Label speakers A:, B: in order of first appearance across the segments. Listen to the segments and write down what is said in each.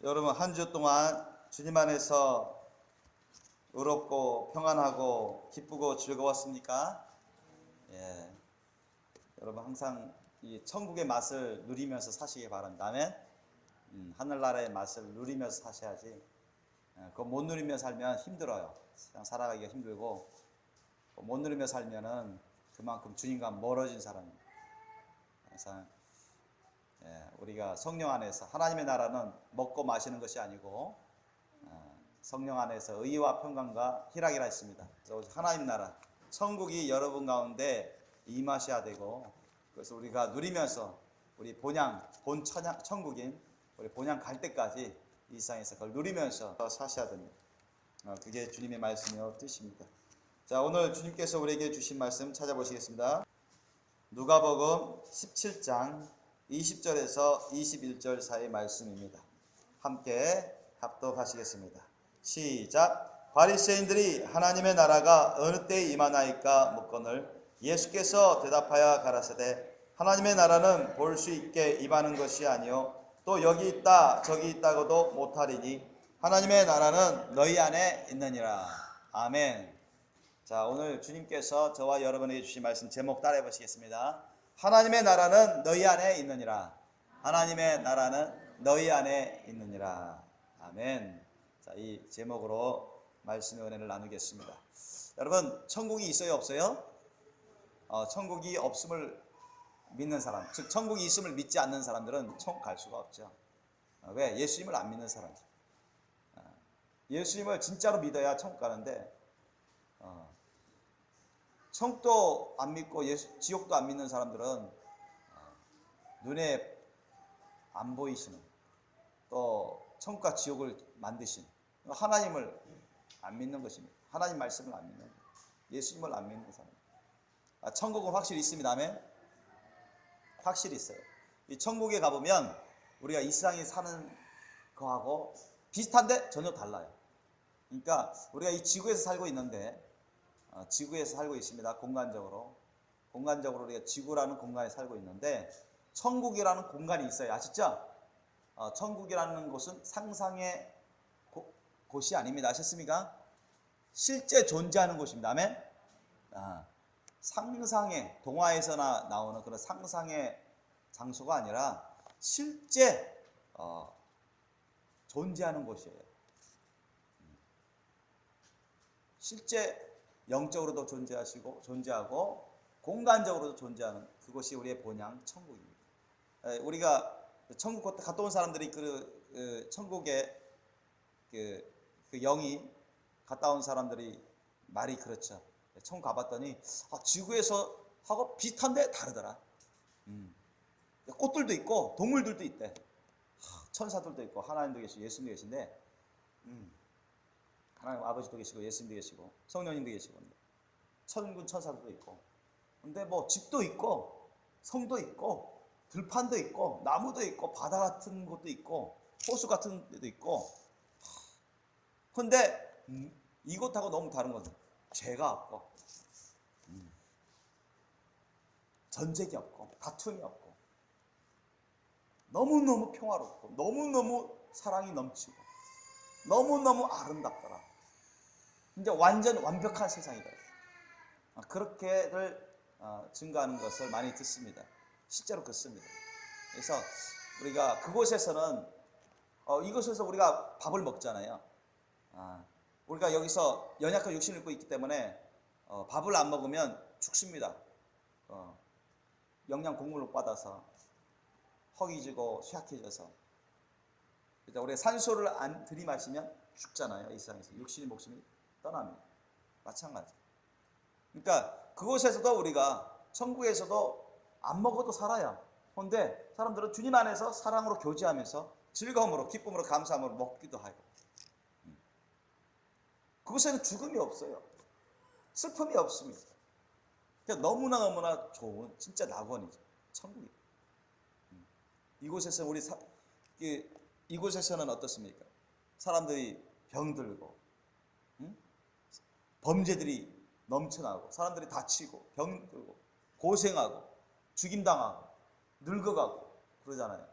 A: 여러분, 한 주 동안 주님 안에서 의롭고 평안하고 기쁘고 즐거웠습니까? 예. 여러분 항상 이 천국의 맛을 누리면서 사시기 바랍니다. 아멘. 하늘나라의 맛을 누리면서 사셔야지. 그거 못 누리며 살면 힘들어요. 그냥 살아가기가 힘들고, 못 누리며 살면은 그만큼 주님과 멀어진 사람입니다. 항상 우리가 성령 안에서, 하나님의 나라는 먹고 마시는 것이 아니고 성령 안에서 의와 평강과 희락이라 했습니다. 그래서 하나님 나라, 천국이 여러분 가운데 임하셔야 되고, 그래서 우리가 누리면서 우리 본향, 본 천국인 우리 본향 갈 때까지 이 세상에서 그걸 누리면서 사셔야 됩니다. 그게 주님의 말씀이요 뜻입니다. 자, 오늘 주님께서 우리에게 주신 말씀 찾아보시겠습니다. 누가복음 17장 20절에서 21절 사이의 말씀입니다. 함께 합독하시겠습니다. 시작. 바리새인들이 하나님의 나라가 어느 때에 임하나이까 묻거늘 예수께서 대답하여 가라사대 하나님의 나라는 볼 수 있게 임하는 것이 아니요 또 여기 있다 저기 있다고도 못하리니 하나님의 나라는 너희 안에 있느니라. 아멘. 자, 오늘 주님께서 저와 여러분에게 주신 말씀 제목 따라해 보시겠습니다. 하나님의 나라는 너희 안에 있느니라. 하나님의 나라는 너희 안에 있느니라. 아멘. 자, 이 제목으로 말씀의 은혜를 나누겠습니다. 여러분, 천국이 있어요, 없어요? 천국이 없음을 믿는 사람, 즉 천국이 있음을 믿지 않는 사람들은 천국 갈 수가 없죠. 왜? 예수님을 안 믿는 사람. 예수님을 진짜로 믿어야 천국 가는데 천국도 안 믿고 지옥도 안 믿는 사람들은 눈에 안 보이시는, 또 천국과 지옥을 만드신 하나님을 안 믿는 것입니다. 하나님 말씀을 안 믿는 거예요. 예수님을 안 믿는 사람. 천국은 확실히 있습니다. 아멘. 확실히 있어요. 이 천국에 가보면 우리가 이 세상에 사는 거하고 비슷한데 전혀 달라요. 그러니까 우리가 이 지구에서 살고 있는데, 지구에서 살고 있습니다. 공간적으로 우리가 지구라는 공간에 살고 있는데 천국이라는 공간이 있어요. 아시죠? 천국이라는 곳은 상상의 곳이 아닙니다. 아셨습니까? 실제 존재하는 곳입니다. 아멘. 상상의, 동화에서나 나오는 그런 상상의 장소가 아니라 실제 존재하는 곳이에요. 실제 영적으로도 존재하고 공간적으로도 존재하는 그곳이 우리의 본향 천국입니다. 우리가 천국 갔다 온 사람들이 그 천국에 그 영이 갔다 온 사람들이 말이 그렇죠. 천국 가봤더니 지구에서 하고 비슷한데 다르더라. 꽃들도 있고 동물들도 있대. 천사들도 있고 하나님도 계시고 예수님도 계신데 하나님 아버지도 계시고 예수님도 계시고 성령님도 계시고 천군 천사들도 있고, 근데 뭐 집도 있고 성도 있고 들판도 있고 나무도 있고 바다 같은 곳도 있고 호수 같은 데도 있고, 근데 이곳하고 너무 다른 거죠. 죄가 없고 전쟁이 없고 다툼이 없고 너무너무 평화롭고 너무너무 사랑이 넘치고 너무너무 아름답더라. 이제 완벽한 세상이다. 그렇게들 증가하는 것을 많이 듣습니다. 실제로 그렇습니다. 그래서 우리가 그곳에서는 이곳에서 우리가 밥을 먹잖아요. 우리가 여기서 연약한 육신을 입고 있기 때문에 밥을 안 먹으면 죽습니다. 영양 곡물을 받아서 허기지고 쇠약해져서. 그러니까 우리가 산소를 안 들이마시면 죽잖아요. 이 세상에서 육신의 목숨이 떠납니다. 마찬가지. 그러니까 그곳에서도 우리가 천국에서도 안 먹어도 살아요. 그런데 사람들은 주님 안에서 사랑으로 교제하면서 즐거움으로 기쁨으로 감사함으로 먹기도 하고, 그곳에는 죽음이 없어요. 슬픔이 없습니다. 그러니까 너무나 좋은 진짜 낙원이죠. 천국이. 이곳에서 이곳에서는 어떻습니까? 사람들이 병들고 범죄들이 넘쳐나고 사람들이 다치고 병들고 고생하고 죽임당하고 늙어가고 그러잖아요.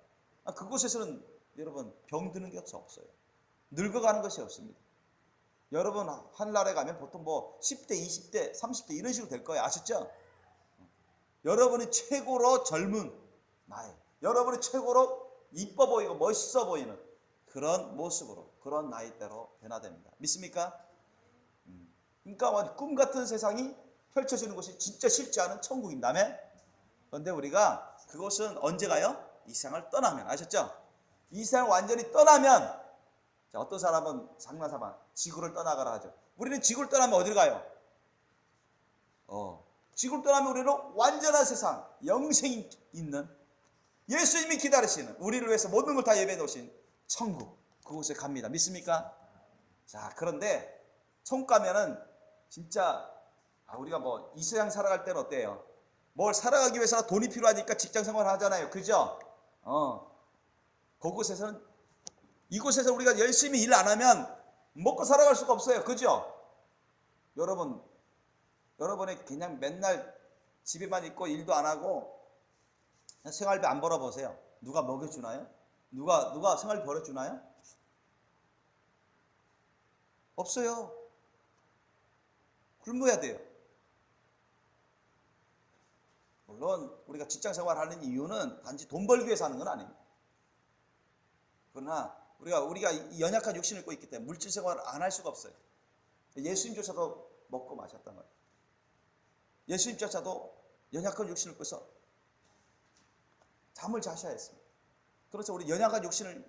A: 그곳에서는 여러분 병드는 게 없어요. 늙어가는 것이 없습니다. 여러분 하늘나라에 가면 보통 뭐 10대, 20대, 30대 이런 식으로 될 거예요. 아셨죠? 여러분이 최고로 젊은 나이, 여러분이 최고로 이뻐 보이고 멋있어 보이는 그런 모습으로, 그런 나이대로 변화됩니다. 믿습니까? 그러니까 꿈 같은 세상이 펼쳐지는 것이 진짜 실제 않은 천국입니다. 아멘? 그런데 우리가 그것은 언제 가요? 이 세상을 떠나면. 아셨죠? 이 세상을 완전히 떠나면, 자, 어떤 사람은 장난삼아 지구를 떠나가라 하죠. 우리는 지구를 떠나면 어디를 가요? 지구를 떠나면 우리는 완전한 세상, 영생이 있는 예수님이 기다리시는, 우리를 위해서 모든 걸 다 예배해 놓으신 천국, 그곳에 갑니다. 믿습니까? 자, 그런데 천국 가면은 진짜 우리가 뭐 이 세상 살아갈 때는 어때요? 뭘 살아가기 위해서 돈이 필요하니까 직장 생활을 하잖아요. 그죠? 그곳에서는, 이곳에서 우리가 열심히 일 안 하면 먹고 살아갈 수가 없어요. 그죠? 여러분이 그냥 맨날 집에만 있고 일도 안 하고 생활비 안 벌어보세요. 누가 먹여주나요? 누가 생활비 벌어주나요? 없어요. 굶어야 돼요. 물론 우리가 직장 생활하는 이유는 단지 돈 벌기 위해서 하는 건 아닙니다. 그러나 우리가 연약한 육신을 입고 있기 때문에 물질 생활을 안 할 수가 없어요. 예수님조차도 먹고 마셨단 말이에요. 예수님조차도 연약한 육신을 입고 있어 잠을 자셔야 했습니다. 그래서 우리 연약한 육신을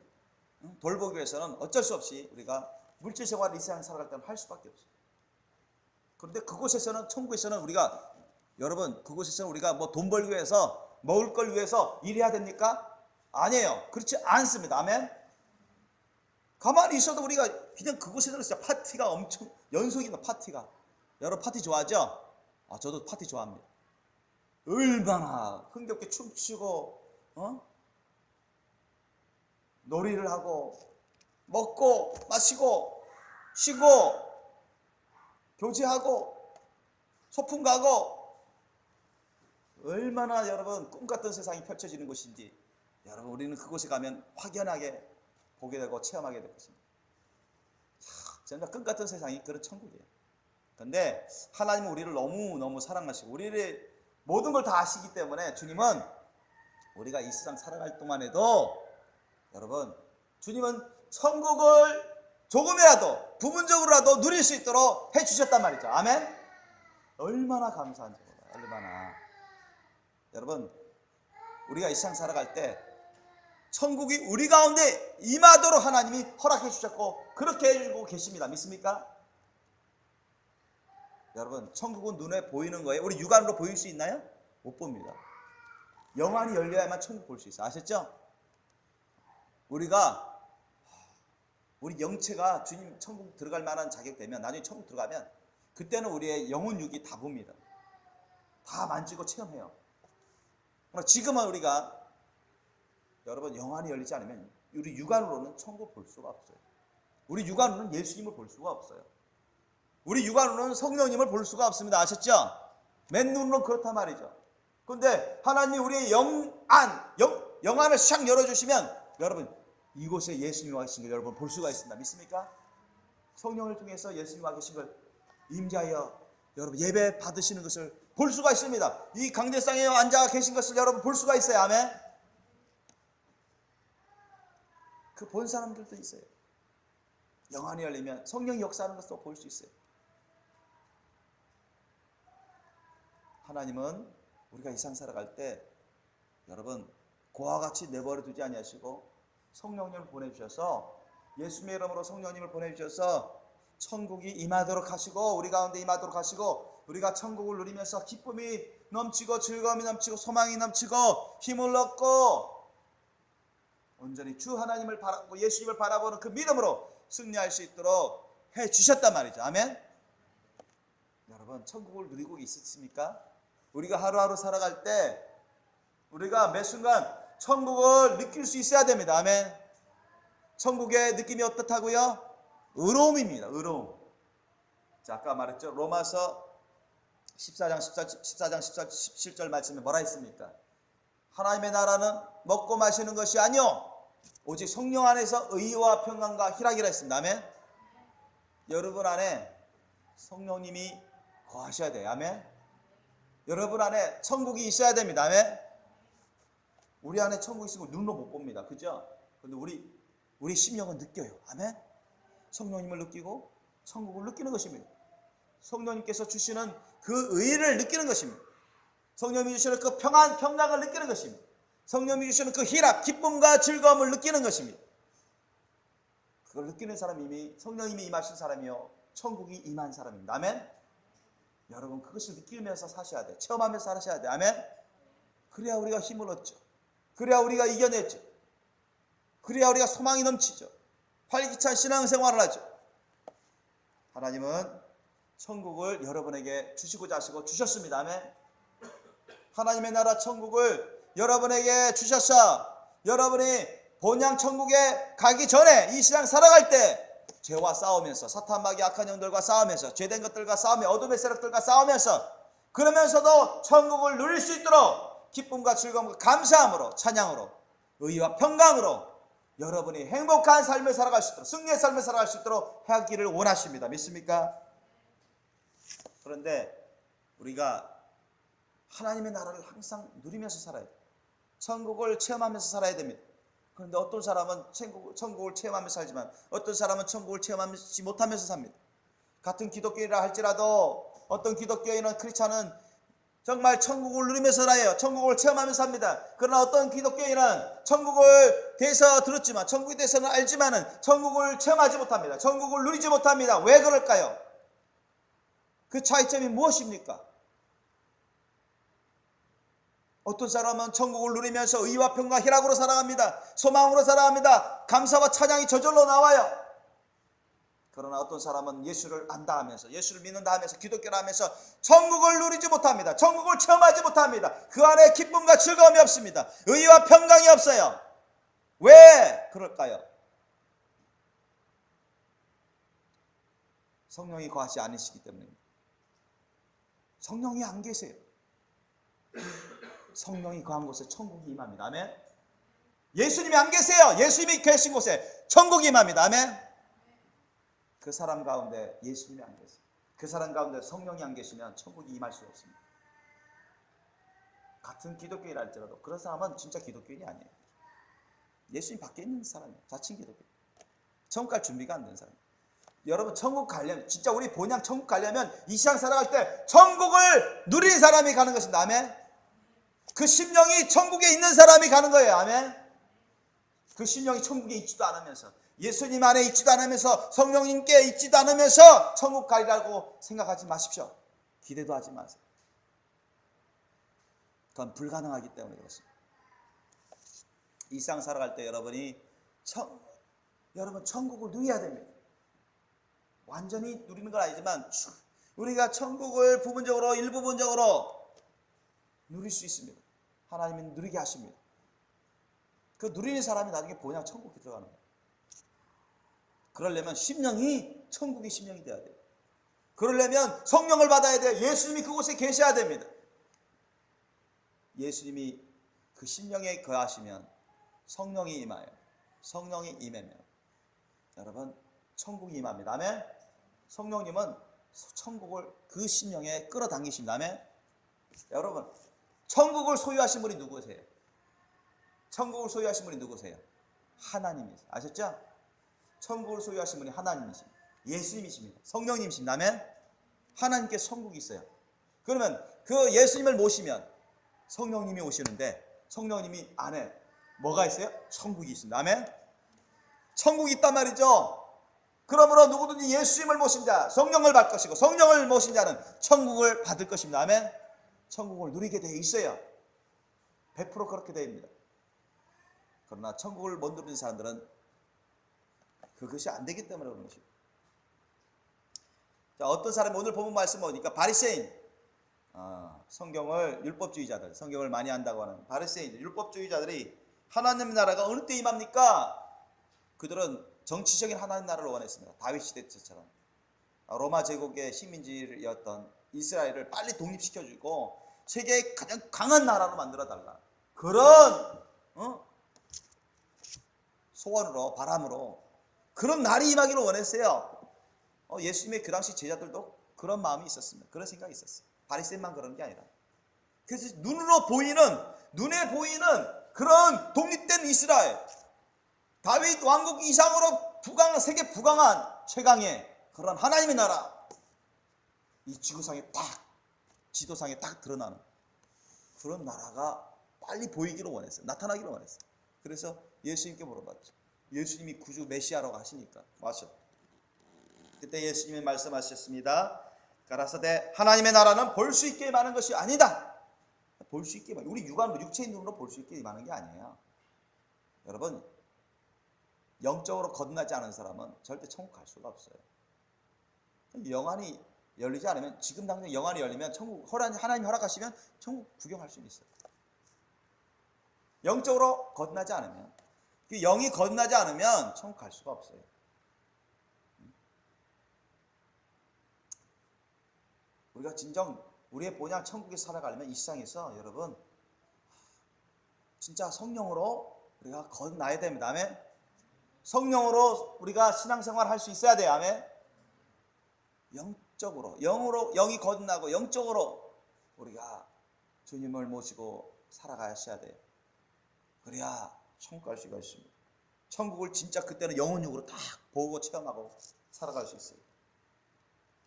A: 돌보기 위해서는 어쩔 수 없이 우리가 물질 생활을 이 세상 살아갈 때는 할 수밖에 없어요. 그런데 그곳에서는, 천국에서는 여러분 그곳에서는 우리가 뭐 돈 벌기 위해서, 먹을 걸 위해서 일해야 됩니까? 아니에요. 그렇지 않습니다. 아멘. 가만히 있어도 우리가 그냥 그곳에서는 진짜 파티가 엄청 연속이다. 파티가. 여러분 파티 좋아하죠? 저도 파티 좋아합니다. 얼마나 흥겹게 춤추고 놀이를 하고 먹고 마시고 쉬고 교제하고 소풍 가고, 얼마나 여러분 꿈같은 세상이 펼쳐지는 곳인지 여러분 우리는 그곳에 가면 확연하게 보게 되고 체험하게 될 것입니다. 정말 꿈같은 세상이 그런 천국이에요. 그런데 하나님은 우리를 너무너무 사랑하시고 우리를 모든 걸 다 아시기 때문에 주님은 우리가 이 세상 살아갈 동안에도 여러분 주님은 천국을 조금이라도 부분적으로라도 누릴 수 있도록 해주셨단 말이죠. 아멘. 얼마나 감사한지 몰라요. 얼마나. 여러분 우리가 이 세상 살아갈 때 천국이 우리 가운데 임하도록 하나님이 허락해 주셨고 그렇게 해주고 계십니다. 믿습니까? 여러분 천국은 눈에 보이는 거예요. 우리 육안으로 보일 수 있나요? 못 봅니다. 영안이 열려야만 천국 볼 수 있어요. 아셨죠? 우리 영체가 주님 천국 들어갈 만한 자격 되면, 나중에 천국 들어가면 그때는 우리의 영혼 육이 다 봅니다. 다 만지고 체험해요. 그러나 지금은 우리가 여러분 영안이 열리지 않으면 우리 육안으로는 천국 볼 수가 없어요. 우리 육안으로는 예수님을 볼 수가 없어요. 우리 육안으로는 성령님을 볼 수가 없습니다. 아셨죠? 맨눈으로 그렇단 말이죠. 그런데 하나님이 우리의 영안을 샥 열어주시면 여러분 이곳에 예수님이 와 계신 걸 여러분 볼 수가 있습니다. 믿습니까? 성령을 통해서 예수님이 와 계신 걸 임자하여 여러분 예배 받으시는 것을 볼 수가 있습니다. 이 강대상에 앉아 계신 것을 여러분 볼 수가 있어요. 아멘. 그 본 사람들도 있어요. 영안이 열리면 성령이 역사하는 것도 볼 수 있어요. 하나님은 우리가 이 세상 살아갈 때 여러분 고와 같이 내버려 두지 아니하시고 성령님을 보내주셔서, 예수님의 이름으로 성령님을 보내주셔서 천국이 임하도록 하시고 우리 가운데 임하도록 하시고 우리가 천국을 누리면서 기쁨이 넘치고 즐거움이 넘치고 소망이 넘치고 힘을 얻고 온전히 주 하나님을 바라보고 예수님을 바라보는 그 믿음으로 승리할 수 있도록 해주셨단 말이죠. 아멘. 여러분 천국을 누리고 있습니까? 우리가 하루하루 살아갈 때 우리가 매 순간 천국을 느낄 수 있어야 됩니다. 아멘. 천국의 느낌이 어떻다고요? 의로움입니다. 의로움. 자, 아까 말했죠. 로마서 14장 17절 말씀에 뭐라 했습니까? 하나님의 나라는 먹고 마시는 것이 아니요 오직 성령 안에서 의와 평강과 희락이라 했습니다. 아멘. 여러분 안에 성령님이 거하셔야 돼요. 아멘. 여러분 안에 천국이 있어야 됩니다. 아멘. 우리 안에 천국 있으면 눈으로 못 봅니다. 그죠? 근데 우리 심령은 느껴요. 아멘. 성령님을 느끼고 천국을 느끼는 것입니다. 성령님께서 주시는 그 의를 느끼는 것입니다. 성령님이 주시는 그 평강을 느끼는 것입니다. 성령님이 주시는 그 희락, 기쁨과 즐거움을 느끼는 것입니다. 그걸 느끼는 사람이 성령님이 임하신 사람이요 천국이 임한 사람입니다. 아멘. 여러분 그것을 느끼면서 사셔야 돼요. 체험하면서 사셔야 돼요. 아멘. 그래야 우리가 힘을 얻죠. 그래야 우리가 이겨내죠. 그래야 우리가 소망이 넘치죠. 활기찬 신앙생활을 하죠. 하나님은 천국을 여러분에게 주시고자 하시고 주셨습니다. 아멘. 하나님의 나라 천국을 여러분에게 주셨어. 여러분이 본향 천국에 가기 전에 이 세상 살아갈 때 죄와 싸우면서 사탄 마귀 악한 영들과 싸우면서 죄된 것들과 싸우며 어둠의 세력들과 싸우면서 그러면서도 천국을 누릴 수 있도록 기쁨과 즐거움과 감사함으로 찬양으로 의와 평강으로 여러분이 행복한 삶을 살아갈 수 있도록 승리의 삶을 살아갈 수 있도록 하기를 원하십니다. 믿습니까? 그런데 우리가 하나님의 나라를 항상 누리면서 살아야 돼요. 천국을 체험하면서 살아야 됩니다. 그런데 어떤 사람은 천국을 체험하면서 살지만 어떤 사람은 천국을 체험하지 못하면서 삽니다. 같은 기독교인이라 할지라도 어떤 기독교인은 크리스찬은 정말 천국을 누리면서 살아요. 천국을 체험하면서 삽니다. 그러나 어떤 기독교인은 천국을 대해서 들었지만 천국에 대해서는 알지만은 천국을 체험하지 못합니다. 천국을 누리지 못합니다. 왜 그럴까요? 그 차이점이 무엇입니까? 어떤 사람은 천국을 누리면서 의와 평강 희락으로 살아갑니다. 소망으로 살아갑니다. 감사와 찬양이 저절로 나와요. 그러나 어떤 사람은 예수를 안다 하면서 예수를 믿는다 하면서 기독교를 하면서 천국을 누리지 못합니다. 천국을 체험하지 못합니다. 그 안에 기쁨과 즐거움이 없습니다. 의와 평강이 없어요. 왜 그럴까요? 성령이 거하지 않으시기 때문입니다. 성령이 안 계세요. 성령이 거한 곳에 천국이 임합니다. 아멘. 예수님이 안 계세요. 예수님이 계신 곳에 천국이 임합니다. 아멘. 그 사람 가운데 예수님이 안 계세요. 그 사람 가운데 성령이 안 계시면 천국이 임할 수 없습니다. 같은 기독교인이라 할지라도 그런 사람은 진짜 기독교인이 아니에요. 예수님 밖에 있는 사람이에요. 자칭 기독교인. 천국 갈 준비가 안 된 사람이에요. 여러분 천국 가려면 진짜 우리 본향 천국 가려면 이 세상 살아갈 때 천국을 누리는 사람이 가는 것입니다. 아멘. 그 심령이 천국에 있는 사람이 가는 거예요. 아멘. 그 심령이 천국에 있지도 않으면서 예수님 안에 있지도 않으면서 성령님께 있지도 않으면서 천국 가리라고 생각하지 마십시오. 기대도 하지 마세요. 그건 불가능하기 때문에 그렇습니다. 이 세상 살아갈 때 여러분 천국을 누려야 됩니다. 완전히 누리는 건 아니지만 우리가 천국을 부분적으로 일부분적으로 누릴 수 있습니다. 하나님은 누리게 하십니다. 그 누리는 사람이 나중에 본향 천국에 들어가는 거예요. 그러려면 심령이 천국의 심령이 되어야 돼요. 그러려면 성령을 받아야 돼요. 예수님이 그곳에 계셔야 됩니다. 예수님이 그 심령에 거하시면 성령이 임하여 성령이 임하면 여러분 천국이 임합니다. 아멘. 성령님은 천국을 그 심령에 끌어당기십니다. 아멘. 여러분 천국을 소유하신 분이 누구세요? 천국을 소유하신 분이 누구세요? 하나님이세요. 아셨죠? 천국을 소유하신 분이 하나님이십니다. 예수님이십니다. 성령님이십니다. 아멘. 하나님께 천국이 있어요. 그러면 그 예수님을 모시면 성령님이 오시는데 성령님이 안에 뭐가 있어요? 천국이 있습니다. 아멘. 천국이 있단 말이죠. 그러므로 누구든지 예수님을 모신 자 성령을 받을 것이고 성령을 모신 자는 천국을 받을 것입니다. 아멘. 천국을 누리게 되어 있어요. 100% 그렇게 되어 있습니다. 그러나 천국을 못 누리는 사람들은 그것이 안 되기 때문에 그런 것입니다. 자, 어떤 사람이 오늘 본문 말씀 보니까 바리새인, 성경을 율법주의자들, 성경을 많이 한다고 하는 바리새인들, 율법주의자들이 하나님 나라가 어느 때 임합니까? 그들은 정치적인 하나님 나라를 원했습니다. 다윗 시대 때처럼 로마 제국의 식민지였던 이스라엘을 빨리 독립시켜주고 세계의 가장 강한 나라로 만들어달라. 그런 소원으로 바람으로 그런 날이 임하기를 원했어요. 예수님의 그 당시 제자들도 그런 마음이 있었습니다. 그런 생각이 있었어요. 바리새인만 그런 게 아니라. 그래서 눈에 보이는 그런 독립된 이스라엘, 다윗 왕국 이상으로 세계 부강한 최강의 그런 하나님의 나라, 이 지구상에 지도상에 딱 드러나는 그런 나라가 빨리 보이기를 원했어요. 나타나기를 원했어요. 그래서 예수님께 물어봤죠. 예수님이 구주 메시아라고 하시니까 맞죠? 그때 예수님이 말씀하셨습니다. 가라사대 하나님의 나라는 볼 수 있게 임하는 것이 아니다. 볼 수 있게 우리 육체인 눈으로 볼 수 있게 임하는 게 아니에요. 여러분, 영적으로 거듭나지 않은 사람은 절대 천국 갈 수가 없어요. 영안이 열리지 않으면, 지금 당장 영안이 열리면 천국, 하나님 허락하시면 천국 구경할 수 있어요. 영적으로 거듭나지 않으면, 영이 거듭나지 않으면 천국 갈 수가 없어요. 우리가 진정 우리의 본향 천국에 살아가려면 이 세상에서 여러분 진짜 성령으로 우리가 거듭나야 됩니다. 아멘. 성령으로 우리가 신앙생활 할 수 있어야 돼요. 아멘. 영으로 영이 거듭나고 영적으로 우리가 주님을 모시고 살아가셔야 돼요. 그래야 천국 갈 수가 있습니다. 천국을 진짜 그때는 영혼육으로 딱 보고 체험하고 살아갈 수 있어요.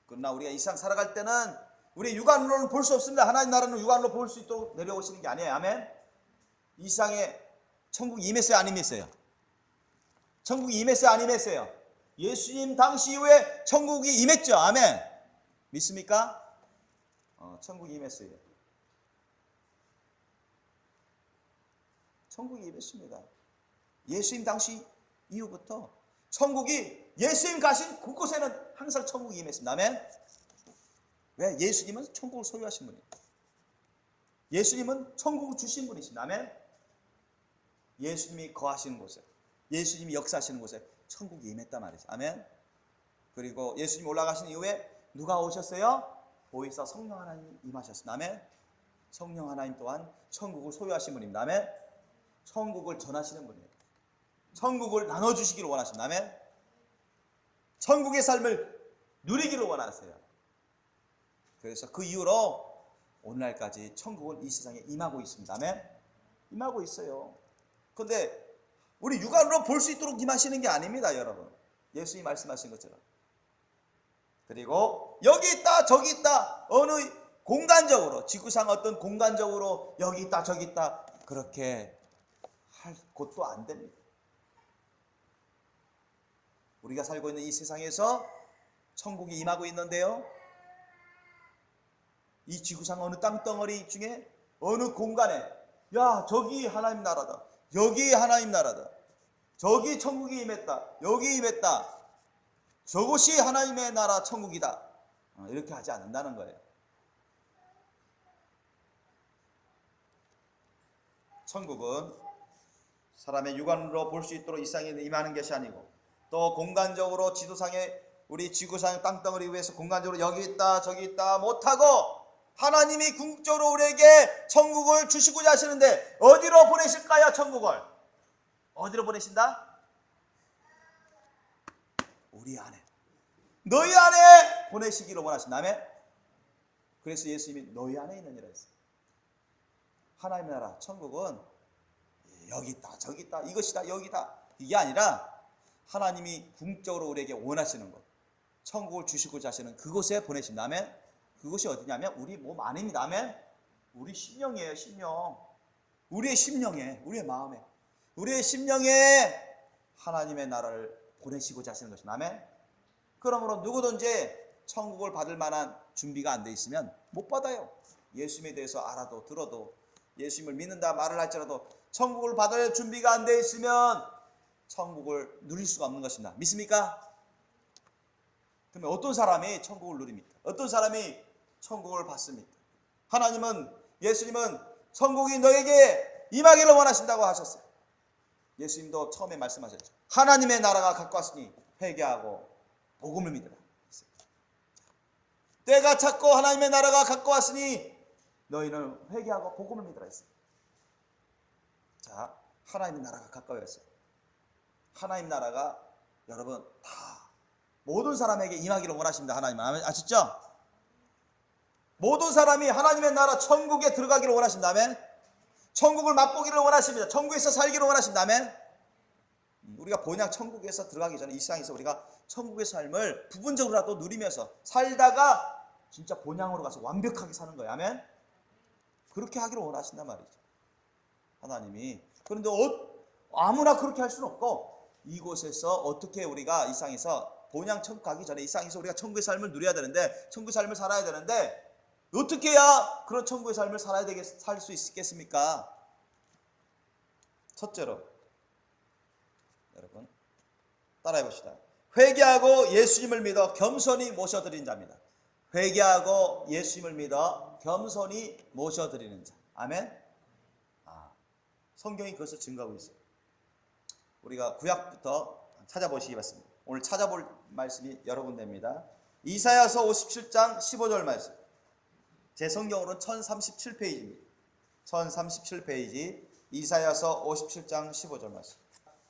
A: 그러나 우리가 이 세상 살아갈 때는 우리 육안으로는 볼 수 없습니다. 하나님 나라는 육안으로 볼 수 있도록 내려오시는 게 아니에요. 아멘. 이 세상에 천국이 임했어요, 안 임했어요? 천국이 임했어요, 안 임했어요? 예수님 당시 이후에 천국이 임했죠. 아멘. 믿습니까? 천국이 임했어요. 천국이 임했습니다. 예수님 당시 이후부터 천국이, 예수님 가신 곳곳에는 항상 천국이 임했습니다. 아멘. 왜? 예수님은 천국을 소유하신 분이에요. 예수님은 천국을 주신 분이십니다. 아멘. 예수님이 거하시는 곳에, 예수님이 역사하시는 곳에 천국이 임했단 말이죠. 아멘. 그리고 예수님 올라가신 이후에 누가 오셨어요? 보혜사 성령 하나님이 임하셨습니다. 아멘. 성령 하나님 또한 천국을 소유하신 분입니다. 아멘. 천국을 전하시는 분이에요. 천국을 나눠주시기를 원하십니다. 아멘. 천국의 삶을 누리기를 원하세요. 그래서 그 이후로 오늘날까지 천국은 이 세상에 임하고 있습니다. 아멘. 임하고 있어요. 그런데 우리 육안으로 볼 수 있도록 임하시는 게 아닙니다, 여러분. 예수님이 말씀하신 것처럼. 그리고 여기 있다 저기 있다, 어느 공간적으로, 지구상 어떤 공간적으로 여기 있다 저기 있다 그렇게 할 곳도 안 됩니다. 우리가 살고 있는 이 세상에서 천국이 임하고 있는데요, 이 지구상 어느 땅덩어리 중에 어느 공간에, 야 저기 하나님 나라다, 여기 하나님 나라다, 저기 천국이 임했다, 여기 임했다, 저곳이 하나님의 나라 천국이다, 이렇게 하지 않는다는 거예요. 천국은 사람의 육안으로 볼 수 있도록 이 세상에 임하는 것이 아니고, 또 공간적으로 지도상에 우리 지구상 땅덩어리 위에서 공간적으로 여기 있다 저기 있다 못하고, 하나님이 궁극적으로 우리에게 천국을 주시고자 하시는데 어디로 보내실까요? 천국을 어디로 보내신다? 우리 안에, 너희 안에 보내시기를 원하신다며. 그래서 예수님이 너희 안에 있느니라 했어요. 하나님의 나라 천국은 여기 있다 저기 있다 이것이다 여기다 이게 아니라 하나님이 궁극적으로 우리에게 원하시는 것, 천국을 주시고자 하시는 그곳에 보내신다면, 그것이 어디냐면 우리 몸 안입니다. 아멘. 우리 심령이에요. 심령. 우리의 심령에, 우리의 마음에, 우리의 심령에 하나님의 나라를 보내시고자 하시는 것입니다. 아멘. 그러므로 누구든지 천국을 받을 만한 준비가 안 돼 있으면 못 받아요. 예수님에 대해서 알아도 들어도, 예수님을 믿는다 말을 할지라도 천국을 받을 준비가 안 돼 있으면 천국을 누릴 수가 없는 것입니다. 믿습니까? 그러면 어떤 사람이 천국을 누립니까? 어떤 사람이 천국을 받습니까? 하나님은, 예수님은 천국이 너에게 임하기를 원하신다고 하셨어요. 예수님도 처음에 말씀하셨죠. 하나님의 나라가 가까웠으니 회개하고 복음을 믿으라. 때가 찼고 하나님의 나라가 가까웠으니 너희는 회개하고 복음을 믿으라 했어요. 자, 하나님의 나라가 가까워졌어요. 하나님 나라가 여러분 다 모든 사람에게 임하기를 원하십니다. 하나님은. 아시죠? 모든 사람이 하나님의 나라 천국에 들어가기를 원하십니다. 아멘. 천국을 맛보기를 원하십니다. 천국에서 살기를 원하십니다. 아멘. 우리가 본향 천국에서 들어가기 전에 이 세상에서 우리가 천국의 삶을 부분적으로라도 누리면서 살다가 진짜 본향으로 가서 완벽하게 사는 거예요. 아멘. 그렇게 하기를 원하신단 말이죠. 하나님이. 그런데 아무나 그렇게 할 수는 없고 이곳에서 어떻게 우리가 이 세상에서 본향 천국 가기 전에 이 세상에서 우리가 천국의 삶을 누려야 되는데 천국의 삶을 살아야 되는데 어떻게 해야 그런 천국의 삶을 살 수 있겠습니까? 첫째로 여러분 따라해 봅시다. 회개하고 예수님을 믿어 겸손히 모셔드린 자입니다. 회개하고 예수님을 믿어 겸손히 모셔드리는 자. 아멘. 성경이 그것을 증거하고 있어요. 우리가 구약부터 찾아보시기 바랍니다. 오늘 찾아볼 말씀이 여러 군데입니다. 이사야서 57장 15절 말씀. 제 성경으로는 1037페이지입니다. 1037페이지 이사야서 57장 15절 말씀.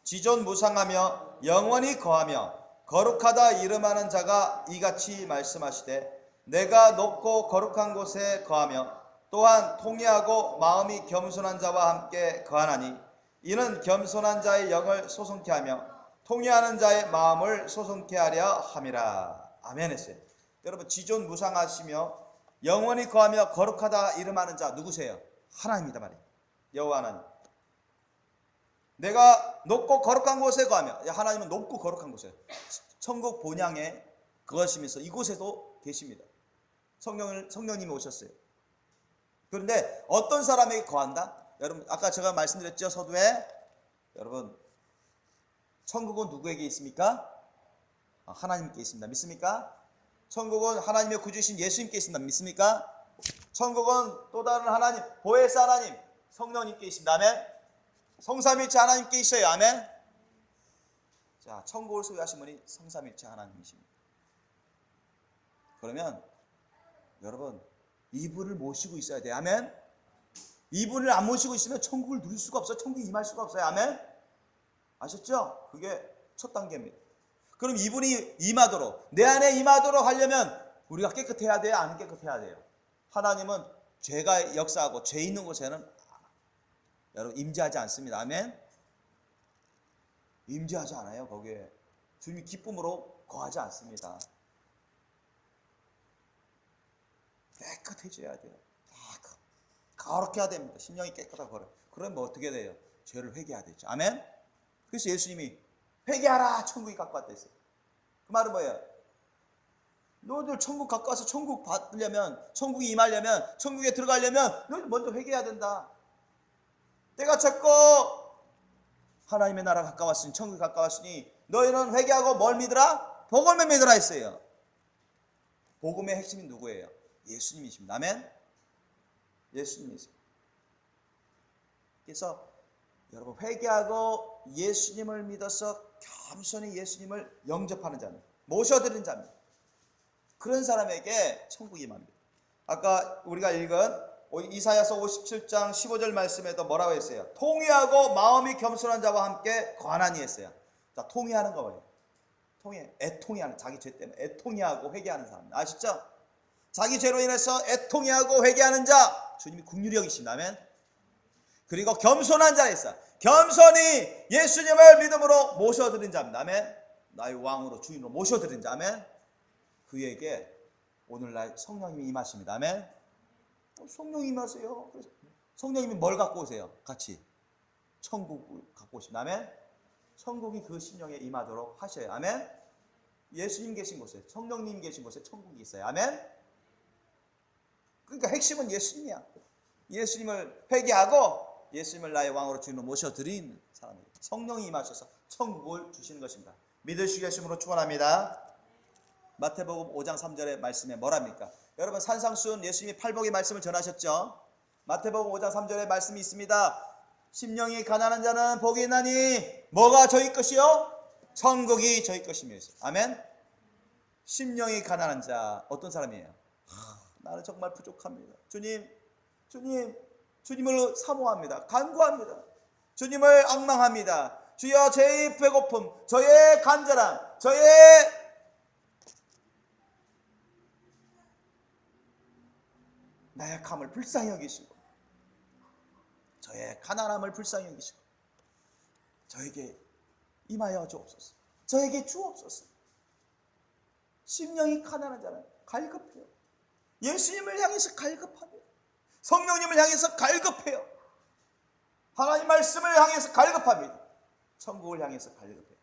A: 지존무상하며 영원히 거하며 거룩하다 이름하는 자가 이같이 말씀하시되 내가 높고 거룩한 곳에 거하며 또한 통회하고 마음이 겸손한 자와 함께 거하나니 이는 겸손한 자의 영을 소송케 하며 통회하는 자의 마음을 소송케 하려 함이라. 아멘 했어요. 여러분 지존무상하시며 영원히 거하며 거룩하다 이름하는 자 누구세요? 하나님이다 말이에요. 여호와 하나님. 내가 높고 거룩한 곳에 거하며, 하나님은 높고 거룩한 곳에 천국 본향에 거하시면서 이곳에도 계십니다. 성령님이 오셨어요. 그런데 어떤 사람에게 거한다? 여러분 아까 제가 말씀드렸죠. 서두에 여러분 천국은 누구에게 있습니까? 하나님께 있습니다. 믿습니까? 천국은 하나님의 구주이신 예수님께 있습니다. 믿습니까? 천국은 또 다른 하나님, 보혜사 하나님, 성령님께 있습니다. 아멘. 성삼일체 하나님께 있어요. 아멘. 자, 천국을 소유하신 분이 성삼일체 하나님이십니다. 그러면 여러분 이분을 모시고 있어야 돼요. 아멘. 이분을 안 모시고 있으면 천국을 누릴 수가 없어요. 천국에 임할 수가 없어요. 아멘. 아셨죠? 그게 첫 단계입니다. 그럼 이분이 임하도록, 내 안에 임하도록 하려면 우리가 깨끗해야 돼요? 안 깨끗해야 돼요? 하나님은 죄가 역사하고 죄 있는 곳에는 여러분 임재하지 않습니다. 아멘. 임재하지 않아요. 거기에 주님이 기쁨으로 거하지 않습니다. 깨끗해져야 돼요. 거룩해야 됩니다. 심령이 깨끗하고 거룩. 그러면 뭐 어떻게 돼요? 죄를 회개해야 되죠. 아멘. 그래서 예수님이 회개하라 천국이 가까웠다 했어요. 그 말은 뭐예요? 너희들 천국 가까워서 천국 받으려면, 천국에 임하려면, 천국에 들어가려면 너희들 먼저 회개해야 된다. 때가 찼고 하나님의 나라 가까웠으니, 천국이 가까웠으니 너희는 회개하고 뭘 믿으라? 복음을 믿으라 했어요. 복음의 핵심이 누구예요? 예수님이십니다. 아멘. 예수님이세요. 그래서 여러분 회개하고 예수님을 믿어서 겸손히 예수님을 영접하는 자입니다. 모셔드리는 자입니다. 그런 사람에게 천국이 임합니다. 아까 우리가 읽은 이사야서 57장 15절 말씀에도 뭐라고 했어요? 통회하고 마음이 겸손한 자와 함께 거하나니 했어요. 자, 통회하는 거 뭐예요? 애통해하는, 자기 죄 때문에 애통해하고 회개하는 사람 아시죠? 자기 죄로 인해서 애통해하고 회개하는 자 주님이 긍휼히 여기십니다. 아멘. 그리고 겸손한 자 했어요. 겸손히 예수님을 믿음으로 모셔드린 자입니다. 아멘. 나의 왕으로 주인으로 모셔드린 자. 아멘. 그에게 오늘날 성령님이 임하십니다. 아멘. 성령이 임하세요. 성령님이 뭘 갖고 오세요? 같이 천국을 갖고 오십니다. 아멘. 천국이 그 심령에 임하도록 하셔요. 아멘. 예수님 계신 곳에, 성령님 계신 곳에 천국이 있어요. 아멘. 그러니까 핵심은 예수님이야. 예수님을 회개하고 예수님을 나의 왕으로 주인으로 모셔드린 사람입니다. 성령이 임하셔서 천국을 주시는 것입니다. 믿으시기 예수님으로 축원합니다. 마태복음 5장 3절의 말씀에 뭐랍니까? 여러분 산상수훈 예수님이 팔복의 말씀을 전하셨죠. 마태복음 5장 3절의 말씀이 있습니다. 심령이 가난한 자는 복이 있나니 뭐가 저희 것이요? 천국이 저희 것이며. 아멘. 심령이 가난한 자 어떤 사람이에요? 나는 정말 부족합니다. 주님을 사모합니다. 간구합니다. 주님을 앙망합니다. 주여 저의 배고픔, 저의 간절함, 저의 나약함을 불쌍히 여기시고 저의 가난함을 불쌍히 여기시고 저에게 임하여 주옵소서. 저에게 주옵소서. 심령이 가난한 자는 갈급해요. 예수님을 향해서 갈급합니다. 성령님을 향해서 갈급해요. 하나님 말씀을 향해서 갈급합니다. 천국을 향해서 갈급해요.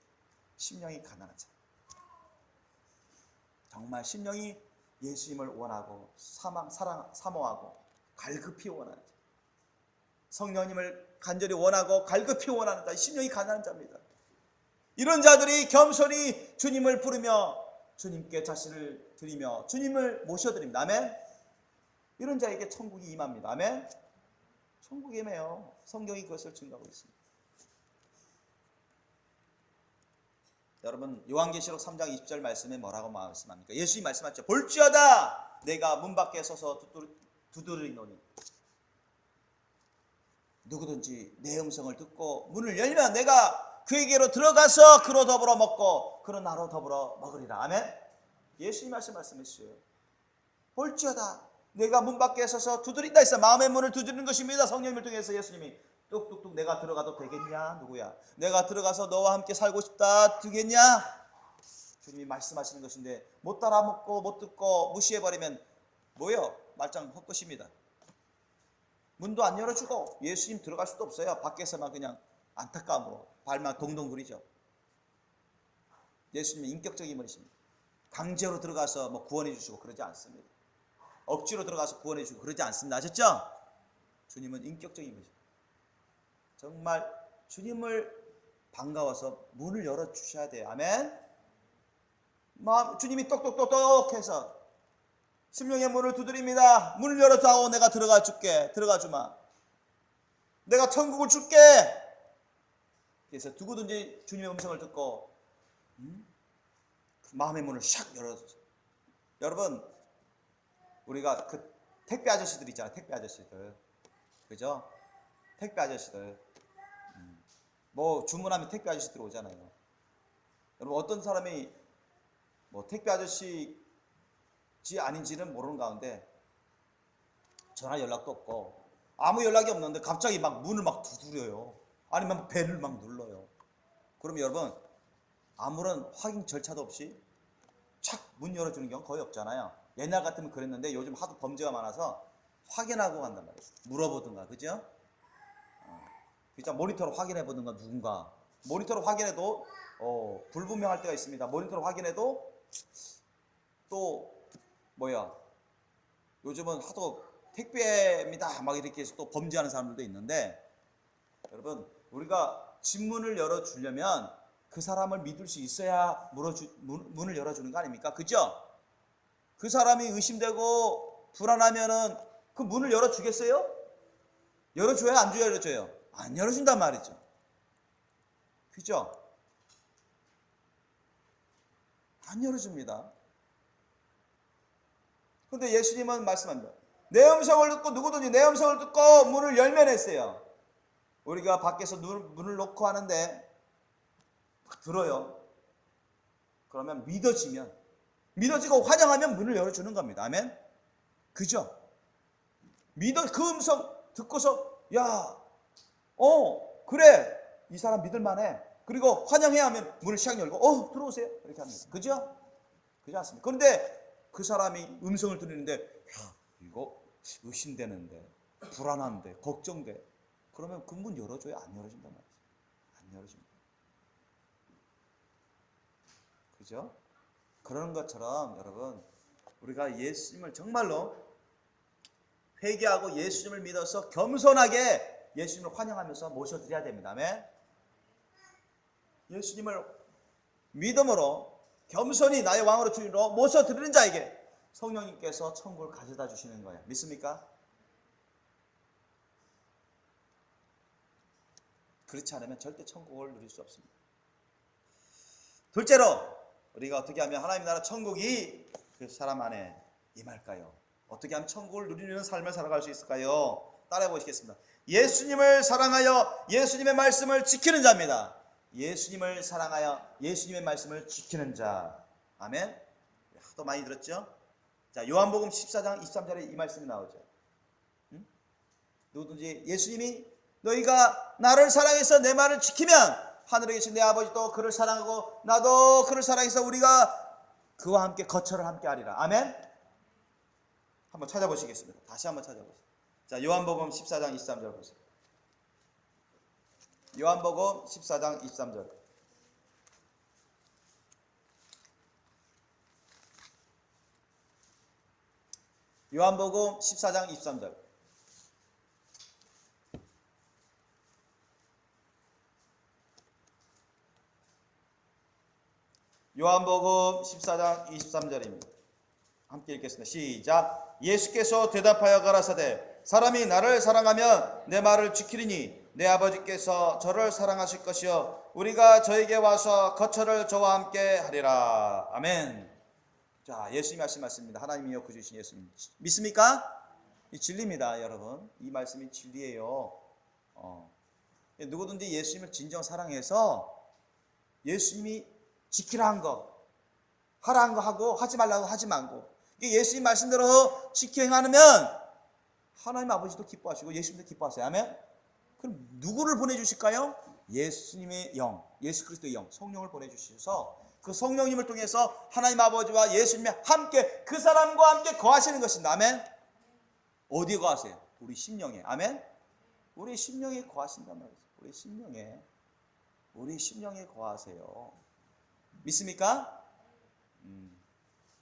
A: 심령이 가난한 자. 정말 심령이 예수님을 원하고 사모하고 갈급히 원하는 자. 성령님을 간절히 원하고 갈급히 원하는 자. 심령이 가난한 자입니다. 이런 자들이 겸손히 주님을 부르며 주님께 자신을 드리며 주님을 모셔드립니다. 아멘. 이런 자에게 천국이 임합니다. 아멘. 천국이 임해요. 성경이 그것을 증거하고 있습니다. 여러분 요한계시록 3장 20절 말씀에 뭐라고 말씀합니까? 예수님 말씀하셨죠. 볼지어다 내가 문 밖에 서서 두드리노니 누구든지 내 음성을 듣고 문을 열면 내가 그에게로 들어가서 그로 더불어 먹고 그는 나로 더불어 먹으리라. 아멘. 예수님 말씀하셨어요. 볼지어다 내가 문 밖에 서서 두드린다 했어. 마음의 문을 두드리는 것입니다. 성령님을 통해서 예수님이 뚝뚝뚝 내가 들어가도 되겠냐? 누구야? 내가 들어가서 너와 함께 살고 싶다 되겠냐? 주님이 말씀하시는 것인데 못 따라 먹고 못 듣고 무시해버리면 뭐요? 말짱 헛것입니다. 문도 안 열어주고 예수님 들어갈 수도 없어요. 밖에서만 그냥 안타까움으로 발만 동동 구리죠. 예수님은 인격적인 분이십니다. 강제로 들어가서 뭐 구원해 주시고 그러지 않습니다. 억지로 들어가서 구원해 주고 그러지 않습니다. 아셨죠? 주님은 인격적인 분이십니다. 정말 주님을 반가워서 문을 열어주셔야 돼요. 아멘. 주님이 똑똑똑똑 해서 심령의 문을 두드립니다. 문을 열어다오. 내가 들어가 줄게. 들어가 주마. 내가 천국을 줄게. 그래서 누구든지 주님의 음성을 듣고 마음의 문을 샥 열어주세요. 여러분 우리가 그 택배 아저씨들 있잖아요. 택배 아저씨들. 그죠? 택배 아저씨들. 뭐 주문하면 택배 아저씨들 오잖아요. 여러분 어떤 사람이 뭐 택배 아저씨지 아닌지는 모르는 가운데 전화 연락도 없고 아무 연락이 없는데 갑자기 막 문을 막 두드려요. 아니면 벨을 막 눌러요. 그럼 여러분 아무런 확인 절차도 없이 착 문 열어주는 경우 거의 없잖아요. 옛날 같으면 그랬는데 요즘 하도 범죄가 많아서 확인하고 간단 말이에요. 물어보든가. 그죠? 진짜 모니터로 확인해보든가. 누군가 모니터로 확인해도 불분명할 때가 있습니다. 모니터로 확인해도 또 뭐야 요즘은 하도 택배입니다 막 이렇게 해서 또 범죄하는 사람들도 있는데 여러분 우리가 집문을 열어주려면 그 사람을 믿을 수 있어야 문을 열어주는 거 아닙니까? 그죠? 그 사람이 의심되고 불안하면은 그 문을 열어주겠어요? 열어줘요? 안 열어줘요? 안 열어준단 말이죠. 그죠? 안 열어줍니다. 그런데 예수님은 말씀합니다. 내 음성을 듣고 누구든지 내 음성을 듣고 문을 열면 했어요. 우리가 밖에서 문을 놓고 하는데 딱 들어요. 그러면 믿어지고 환영하면 문을 열어주는 겁니다. 아멘. 그죠? 그 음성 듣고서 그래 이 사람 믿을만해. 그리고 환영해야 하면 문을 시작 열고 들어오세요 이렇게 합니다. 그죠? 그렇지 않습니까? 그런데 그 사람이 음성을 들리는데 이거 의심되는데 불안한데 걱정돼. 그러면 그 문 열어줘야 안 열어준단 말이죠. 안 열어줍니다. 그죠? 그런 것처럼 여러분 우리가 예수님을 정말로 회개하고 예수님을 믿어서 겸손하게 예수님을 환영하면서 모셔드려야 됩니다. 아멘. 예수님을 믿음으로 겸손히 나의 왕으로 주인으로 모셔드리는 자에게 성령님께서 천국을 가져다 주시는 거예요. 믿습니까? 그렇지 않으면 절대 천국을 누릴 수 없습니다. 둘째로 우리가 어떻게 하면 하나님 나라 천국이 그 사람 안에 임할까요? 어떻게 하면 천국을 누리는 삶을 살아갈 수 있을까요? 따라해 보시겠습니다. 예수님을 사랑하여 예수님의 말씀을 지키는 자입니다. 예수님을 사랑하여 예수님의 말씀을 지키는 자. 아멘. 하도 많이 들었죠? 자, 요한복음 14장 23절에 이 말씀이 나오죠. 누구든지 예수님이 너희가 나를 사랑해서 내 말을 지키면 하늘에 계신 내 아버지도 그를 사랑하고 나도 그를 사랑해서 우리가 그와 함께 거처를 함께 하리라. 아멘. 한번 찾아보시겠습니다. 다시 한번 찾아보세요. 자, 요한복음 14장 23절 보세요. 요한복음 14장 23절. 요한복음 14장 23절. 요한복음 14장 23절입니다. 함께 읽겠습니다. 시작. 예수께서 대답하여 가라사대 사람이 나를 사랑하면 내 말을 지키리니 내 아버지께서 저를 사랑하실 것이요 우리가 저에게 와서 거처를 저와 함께 하리라. 아멘. 자, 예수님이 하신 말씀입니다. 하나님이여 구주신 예수님. 믿습니까? 이 진리입니다, 여러분. 이 말씀이 진리예요. 누구든지 예수님을 진정 사랑해서 예수님이 지키라 한 거, 하라 한 거 하고 하지 말라고 하지 말고 예수님 말씀대로 지켜 행하면 하나님 아버지도 기뻐하시고 예수님도 기뻐하세요. 아멘. 그럼 누구를 보내주실까요? 예수님의 영, 예수 그리스도의 영, 성령을 보내주셔서 그 성령님을 통해서 하나님 아버지와 예수님이 함께 그 사람과 함께 거하시는 것입니다. 아멘. 어디에 거하세요? 우리 심령에. 아멘. 우리 심령에 거하신단 말이죠. 우리 심령에 거하세요. 믿습니까?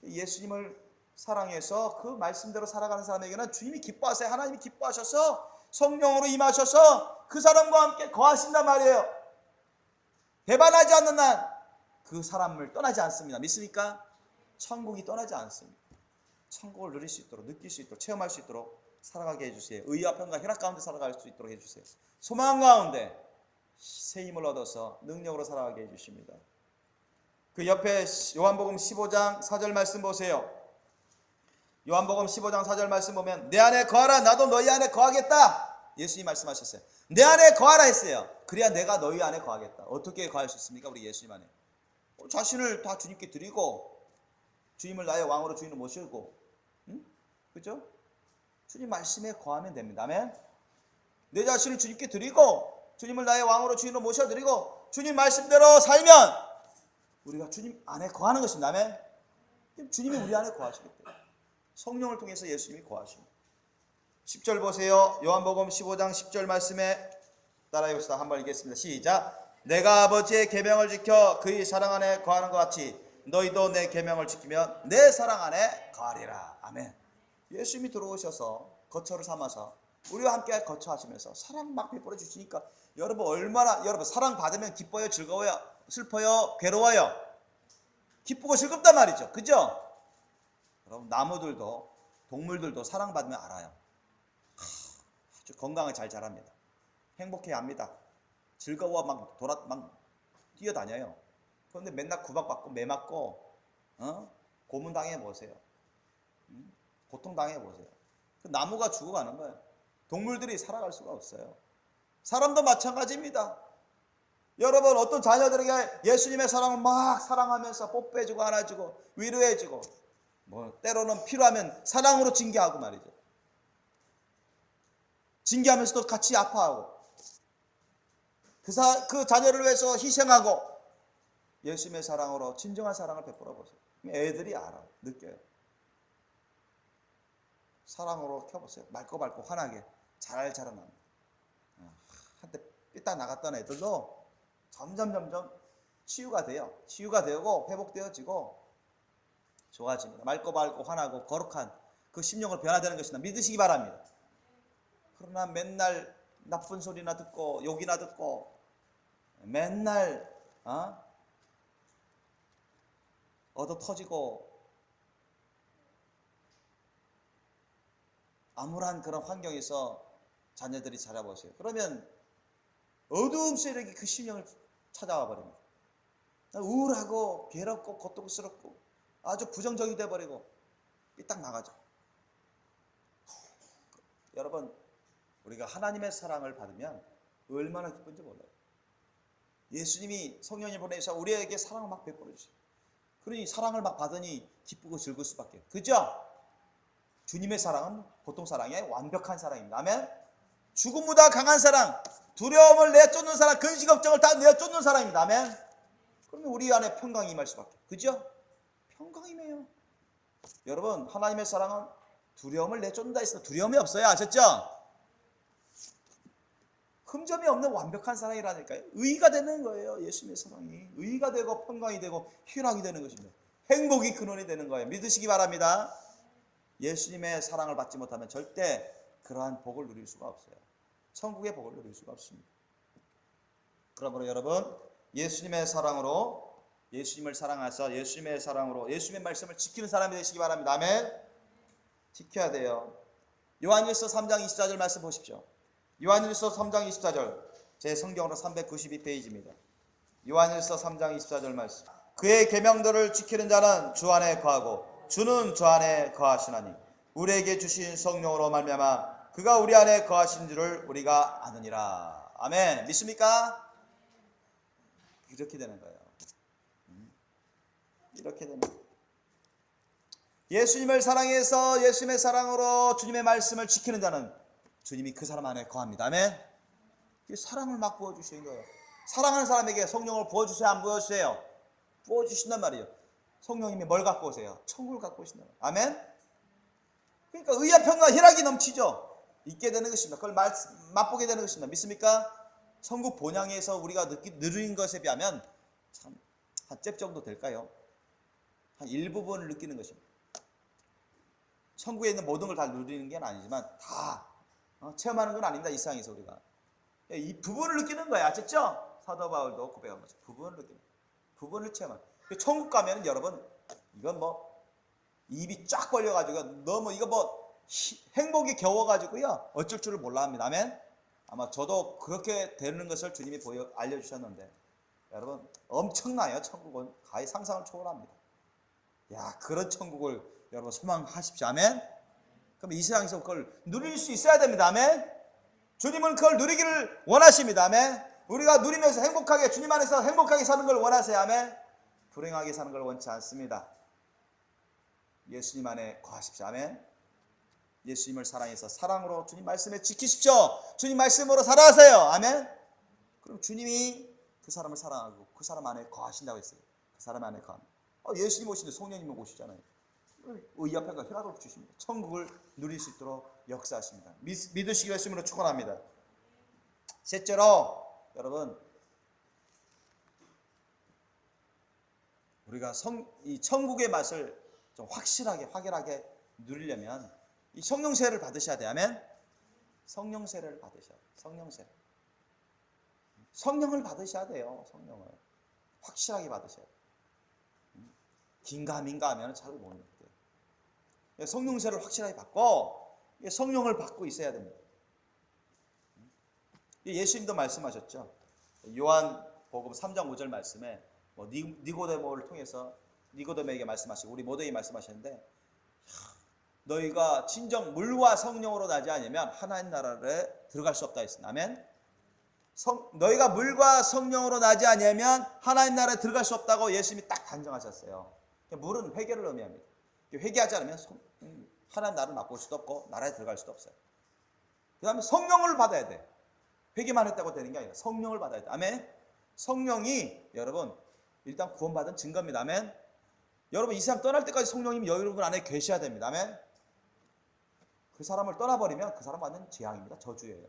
A: 예수님을 사랑해서 그 말씀대로 살아가는 사람에게는 주님이 기뻐하세요. 하나님이 기뻐하셔서 성령으로 임하셔서 그 사람과 함께 거하신단 말이에요. 배반하지 않는 한 그 사람을 떠나지 않습니다. 믿습니까? 천국이 떠나지 않습니다. 천국을 누릴 수 있도록, 느낄 수 있도록, 체험할 수 있도록 살아가게 해주세요. 의와 평과 혈압 가운데 살아갈 수 있도록 해주세요. 소망 가운데 새 힘을 얻어서 능력으로 살아가게 해주십니다. 그 옆에 요한복음 15장 4절 말씀 보세요. 요한복음 15장 4절 말씀 보면 내 안에 거하라 나도 너희 안에 거하겠다. 예수님 말씀하셨어요. 내 안에 거하라 했어요. 그래야 내가 너희 안에 거하겠다. 어떻게 거할 수 있습니까? 우리 예수님 안에. 자신을 다 주님께 드리고 주님을 나의 왕으로 주인을 모시고 그죠? 주님 말씀에 거하면 됩니다. 아멘. 내 자신을 주님께 드리고 주님을 나의 왕으로 주인으로 모셔드리고 주님 말씀대로 살면 우리가 주님 안에 거하는 것입니다. 아멘. 주님이 우리 안에 거하시겠대요. 성령을 통해서 예수님이 거하십니다. 10절 보세요. 요한복음 15장 10절 말씀에 따라해 봅시다. 한번 읽겠습니다. 시작. 내가 아버지의 계명을 지켜 그의 사랑 안에 거하는 것 같이 너희도 내 계명을 지키면 내 사랑 안에 거하리라. 아멘. 예수님이 들어오셔서 거처를 삼아서 우리와 함께 거처하시면서 사랑 막 베풀어 주시니까 여러분 얼마나 여러분 사랑 받으면 기뻐요, 즐거워요, 슬퍼요, 괴로워요? 기쁘고 즐겁단 말이죠. 그죠? 여러분 나무들도 동물들도 사랑받으면 알아요. 아주 건강을 잘 자랍니다. 행복해야 합니다. 즐거워 막 뛰어다녀요. 그런데 맨날 구박받고 매 맞고 고문당해 보세요. 고통당해 보세요. 그 나무가 죽어가는 거예요. 동물들이 살아갈 수가 없어요. 사람도 마찬가지입니다. 여러분 어떤 자녀들에게 예수님의 사랑을 막 사랑하면서 뽀뽀해주고 안아주고 위로해주고 뭐 때로는 필요하면 사랑으로 징계하고 말이죠. 징계하면서도 같이 아파하고 그 자녀를 위해서 희생하고 예수님의 사랑으로 진정한 사랑을 베풀어 보세요. 애들이 알아, 느껴요. 사랑으로 켜보세요. 맑고 환하게 잘 자라납니다. 한때 삐딱 나갔던 애들도 점점 치유가 돼요. 치유가 되고 회복되어지고 좋아집니다. 맑고 환하고 거룩한 그 심령을 변화되는 것이다. 믿으시기 바랍니다. 그러나 맨날 나쁜 소리나 듣고 욕이나 듣고 맨날 얻어 터지고 암울한 그런 환경에서 자녀들이 자라보세요. 그러면 어두움 세력이 그 심령을 찾아와 버립니다. 우울하고 괴롭고 고통스럽고 아주 부정적이 돼버리고 딱 나가죠. 여러분 우리가 하나님의 사랑을 받으면 얼마나 기쁜지 몰라요. 예수님이 성령님 보내셔 우리에게 사랑을 막 베풀어 주세요. 그러니 사랑을 막 받으니 기쁘고 즐거울 수밖에. 그죠? 주님의 사랑은 보통 사랑이 아니라 완벽한 사랑입니다. 아멘. 죽음보다 강한 사랑, 두려움을 내쫓는 사랑, 근심 걱정을 다 내쫓는 사랑입니다. 아멘. 그러면 우리 안에 평강이 임할 수밖에. 그죠? 평강이 임해요. 여러분, 하나님의 사랑은 두려움을 내쫓는다 했어요. 두려움이 없어요. 아셨죠? 흠점이 없는 완벽한 사랑이라니까요. 의가 되는 거예요. 예수님의 사랑이 의가 되고 평강이 되고 희락이 되는 것입니다. 행복이 근원이 되는 거예요. 믿으시기 바랍니다. 예수님의 사랑을 받지 못하면 절대 그러한 복을 누릴 수가 없어요. 천국의 복을 누릴 수가 없습니다. 그러므로 여러분, 예수님의 사랑으로, 예수님을 사랑하셔 예수님의 사랑으로 예수님의 말씀을 지키는 사람이 되시기 바랍니다. 아멘. 지켜야 돼요. 요한일서 3장 24절 말씀 보십시오. 요한일서 3장 24절, 제 성경으로 392페이지입니다. 요한일서 3장 24절 말씀. 그의 계명들을 지키는 자는 주 안에 거하고 주는 주 안에 거하시나니 우리에게 주신 성령으로 말미암아 그가 우리 안에 거하신 줄을 우리가 아느니라. 아멘. 믿습니까? 이렇게 되는 거예요. 이렇게 되는 거예요. 예수님을 사랑해서 예수님의 사랑으로 주님의 말씀을 지키는 자는 주님이 그 사람 안에 거합니다. 아멘. 사랑을 막 부어주시는 거예요. 사랑하는 사람에게 성령을 부어주세요? 안 부어주세요? 부어주신단 말이에요. 성령님이 뭘 갖고 오세요? 천국을 갖고 오신다. 아멘. 그러니까 의와 평강 희락이 넘치죠. 있게 되는 것입니다. 그걸 맛보게 되는 것입니다. 믿습니까? 천국 본향에서 우리가 누린 것에 비하면 참 한 잽 정도 될까요? 한 일부분을 느끼는 것입니다. 천국에 있는 모든 걸 다 누리는 게 아니지만 다 체험하는 건 아닙니다. 이 세상에서 우리가 이 부분을 느끼는 거예요. 아셨죠? 사도 바울도 고백한 거죠. 부분을 느끼는, 부분을 체험하는. 천국 가면은 여러분, 이건 뭐 입이 쫙 벌려가지고 너무 이거 뭐 행복이 겨워가지고요 어쩔 줄을 몰라 합니다. 아멘. 아마 저도 그렇게 되는 것을 주님이 알려주셨는데 여러분, 엄청나요. 천국은 가히 상상을 초월합니다. 야, 그런 천국을 여러분 소망하십시오. 아멘. 그럼 이 세상에서 그걸 누릴 수 있어야 됩니다. 아멘. 주님은 그걸 누리기를 원하십니다. 아멘. 우리가 누리면서 행복하게, 주님 안에서 행복하게 사는 걸 원하세요. 아멘. 불행하게 사는 걸 원치 않습니다. 예수님 안에 거하십시오. 아멘. 예수님을 사랑해서 사랑으로 주님 말씀에 지키십시오. 주님 말씀으로 살아가세요. 아멘. 그럼 주님이 그 사람을 사랑하고 그 사람 안에 거하신다고 했어요. 그 사람 안에 거합니다. 예수님 오시는데 성령님 오시잖아요. 의와 평강 희락을 주십니다. 천국을 누릴 수 있도록 역사하십니다. 믿으시기 예수님으로 축원합니다. 셋째로 여러분, 우리가 이 천국의 맛을 좀 확실하게 확연하게 누리려면 이 성령세를 받으셔야 돼요. 아멘. 성령세를 받으셔야 돼요. 성령세. 성령을 받으셔야 돼요. 성령을 확실하게 받으셔야 돼요. 긴가민가 하면 잘 모릅니다. 성령세를 확실하게 받고 성령을 받고 있어야 됩니다. 예수님도 말씀하셨죠. 요한복음 3장 5절 말씀에 니고데모를 통해서 니고데모에게 말씀하시고 우리 모두에게 말씀하셨는데, 너희가 진정 물과 성령으로 나지 않으면 하나님 나라에 들어갈 수 없다 했습니다. 아멘. 너희가 물과 성령으로 나지 않으면 하나님 나라에 들어갈 수 없다고 예수님이 딱 단정하셨어요. 물은 회개를 의미합니다. 회개하지 않으면 하나님 나라를 맛볼 수도 없고 나라에 들어갈 수도 없어요. 그 다음에 성령을 받아야 돼. 회개만 했다고 되는 게 아니라 성령을 받아야 돼. 아멘. 성령이 여러분 일단 구원받은 증거입니다. 아멘. 여러분 이 세상 떠날 때까지 성령님이 여러분 안에 계셔야 됩니다. 아멘. 그 사람을 떠나버리면 그 사람 완전 재앙입니다. 저주예요.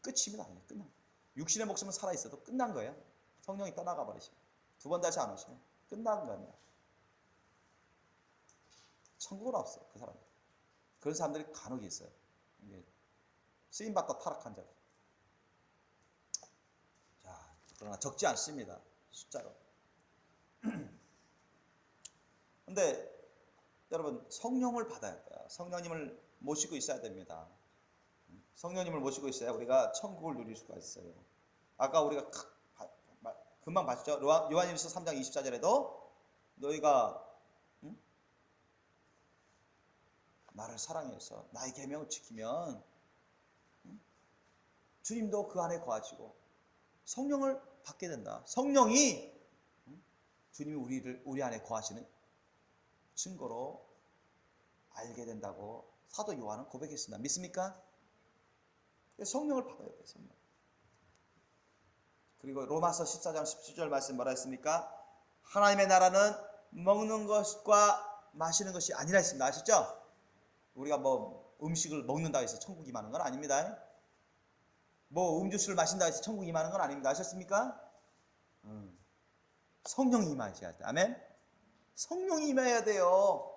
A: 끝입니다. 끝난. 육신의 목숨은 살아있어도 끝난 거예요. 성령이 떠나가 버리시면 두 번 다시 안 오시면 끝난 겁니다. 천국은 없어요. 그 사람. 그런 사람들이 간혹 있어요. 쓰임받다 타락한 자들. 자, 그러나 적지 않습니다. 숫자로. 근데 여러분 성령을 받아야 돼요. 성령님을 모시고 있어야 됩니다. 성령님을 모시고 있어야 우리가 천국을 누릴 수가 있어요. 아까 우리가 금방 봤죠. 요한일서 3장 24절에도 너희가 나를 사랑해서 나의 계명을 지키면 주님도 그 안에 거하시고 성령을 받게 된다. 성령이 주님이 우리 안에 거하시는 증거로 알게 된다고 사도 요한은 고백했습니다. 믿습니까? 성령을 받아야 돼요. 성령. 그리고 로마서 14장 17절 말씀 뭐라 했습니까? 하나님의 나라는 먹는 것과 마시는 것이 아니라 했습니다. 아시죠? 우리가 뭐 음식을 먹는다 해서 천국이 임하는 건 아닙니다. 뭐 음주수를 마신다 해서 천국이 임하는 건 아닙니다. 아셨습니까? 성령이 임하셔야 돼. 아멘? 성령이 임해야 돼요.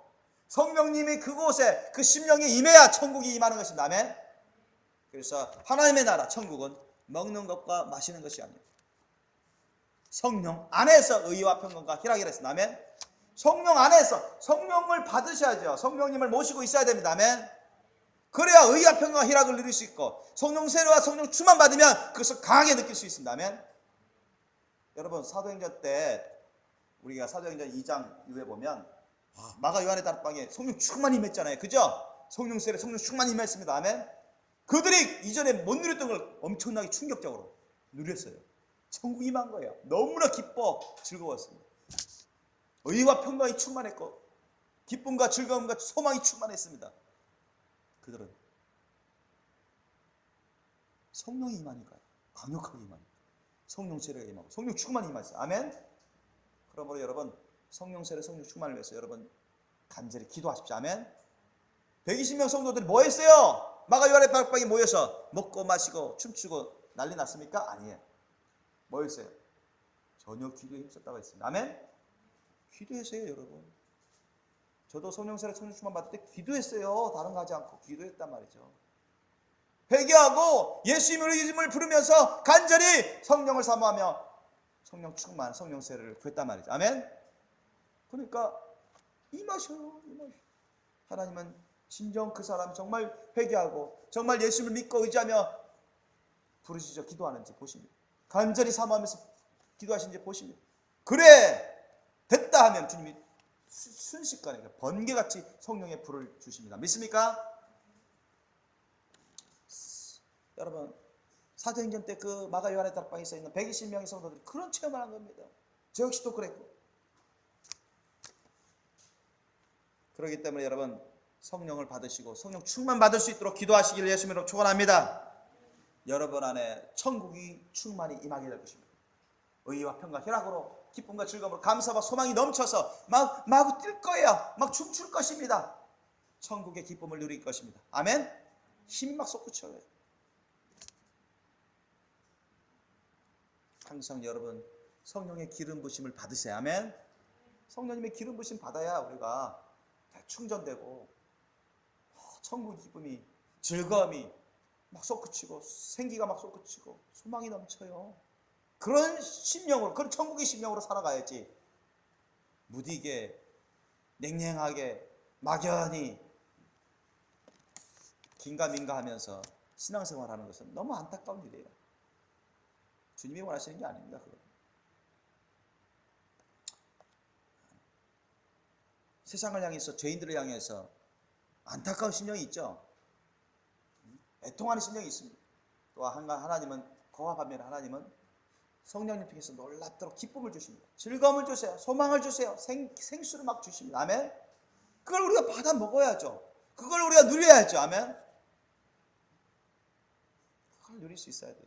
A: 성령님이 그곳에 그 심령에 임해야 천국이 임하는 것입니다. 아멘? 그래서 하나님의 나라 천국은 먹는 것과 마시는 것이 아니에요. 성령 안에서 의와 평강과 희락이라 했습니다. 아멘? 성령 안에서 성령을 받으셔야죠. 성령님을 모시고 있어야 됩니다. 아멘? 그래야 의와 평강과 희락을 누릴 수 있고 성령 세례와 성령 충만 받으면 그것을 강하게 느낄 수 있습니다. 아멘? 여러분 사도행전 때 우리가 사도행전 2장 이후에 보면 마가 요한의 다락방에 성령 충만 임했잖아요. 그죠? 성령 세례 성령 충만 임했습니다. 아멘? 그들이 이전에 못 누렸던 걸 엄청나게 충격적으로 누렸어요. 천국이 임한 거예요. 너무나 기뻐 즐거웠습니다. 의와 평강이 충만했고 기쁨과 즐거움과 소망이 충만했습니다. 그들은 성령이 임하니까요. 강력하게 임하니까. 성령 세례가 임하고 성령 충만이 임하셨어요. 아멘? 그러므로 여러분 성령 세례 성령 충만을 위해서 여러분 간절히 기도하십시오. 아멘? 120명 성도들이 뭐 했어요? 마가 요한의 다락방에 모여서 먹고 마시고 춤추고 난리 났습니까? 아니에요. 뭐 했어요? 전혀 기도에 힘썼다고 했습니다. 아멘? 기도했어요. 여러분 저도 성령 세례 성령 충만 받을 때 기도했어요. 다른 거 하지 않고 기도했단 말이죠. 회개하고 예수님의 이름을 부르면서 간절히 성령을 사모하며 성령 충만 성령 세례를 구했단 말이죠. 아멘? 그러니까 임하셔요. 하나님은 진정 그 사람 정말 회개하고 정말 예수님을 믿고 의지하며 부르시죠. 기도하는지 보십니다. 간절히 사모하면서 기도하시는지 보십니다. 그래 됐다 하면 주님이 순식간에 번개같이 성령의 불을 주십니다. 믿습니까? 여러분 사도행전 때 그 마가 요한의 다락방에 서 있는 120명의 성도들이 그런 체험을 한 겁니다. 저 역시도 그랬고. 그렇기 때문에 여러분 성령을 받으시고 성령 충만 받을 수 있도록 기도하시기를 예수님으로 축원합니다. 여러분 안에 천국이 충만히 임하게 될 것입니다. 의와 평강 희락으로 기쁨과 즐거움으로 감사와 소망이 넘쳐서 마구 뛸 거예요. 막 춤출 것입니다. 천국의 기쁨을 누릴 것입니다. 아멘? 힘이 막 솟구쳐요. 항상 여러분 성령의 기름 부심을 받으세요. 아멘? 성령님의 기름 부심 받아야 우리가 충전되고 천국의 기쁨이 즐거움이 막 솟구치고 생기가 막 솟구치고 소망이 넘쳐요. 그런 심령으로 그런 천국의 심령으로 살아가야지 무디게 냉랭하게 막연히 긴가민가 하면서 신앙생활하는 것은 너무 안타까운 일이에요. 주님이 원하시는 게 아닙니다. 그건. 세상을 향해서 죄인들을 향해서 안타까운 심령이 있죠. 애통하는 심령이 있습니다. 또 하나님은 그와 반면에 하나님은 성령님 통해서 놀랍도록 기쁨을 주십니다. 즐거움을 주세요. 소망을 주세요. 생수를 막 주십니다. 아멘? 그걸 우리가 받아 먹어야죠. 그걸 우리가 누려야죠. 아멘? 그걸 누릴 수 있어야 돼요.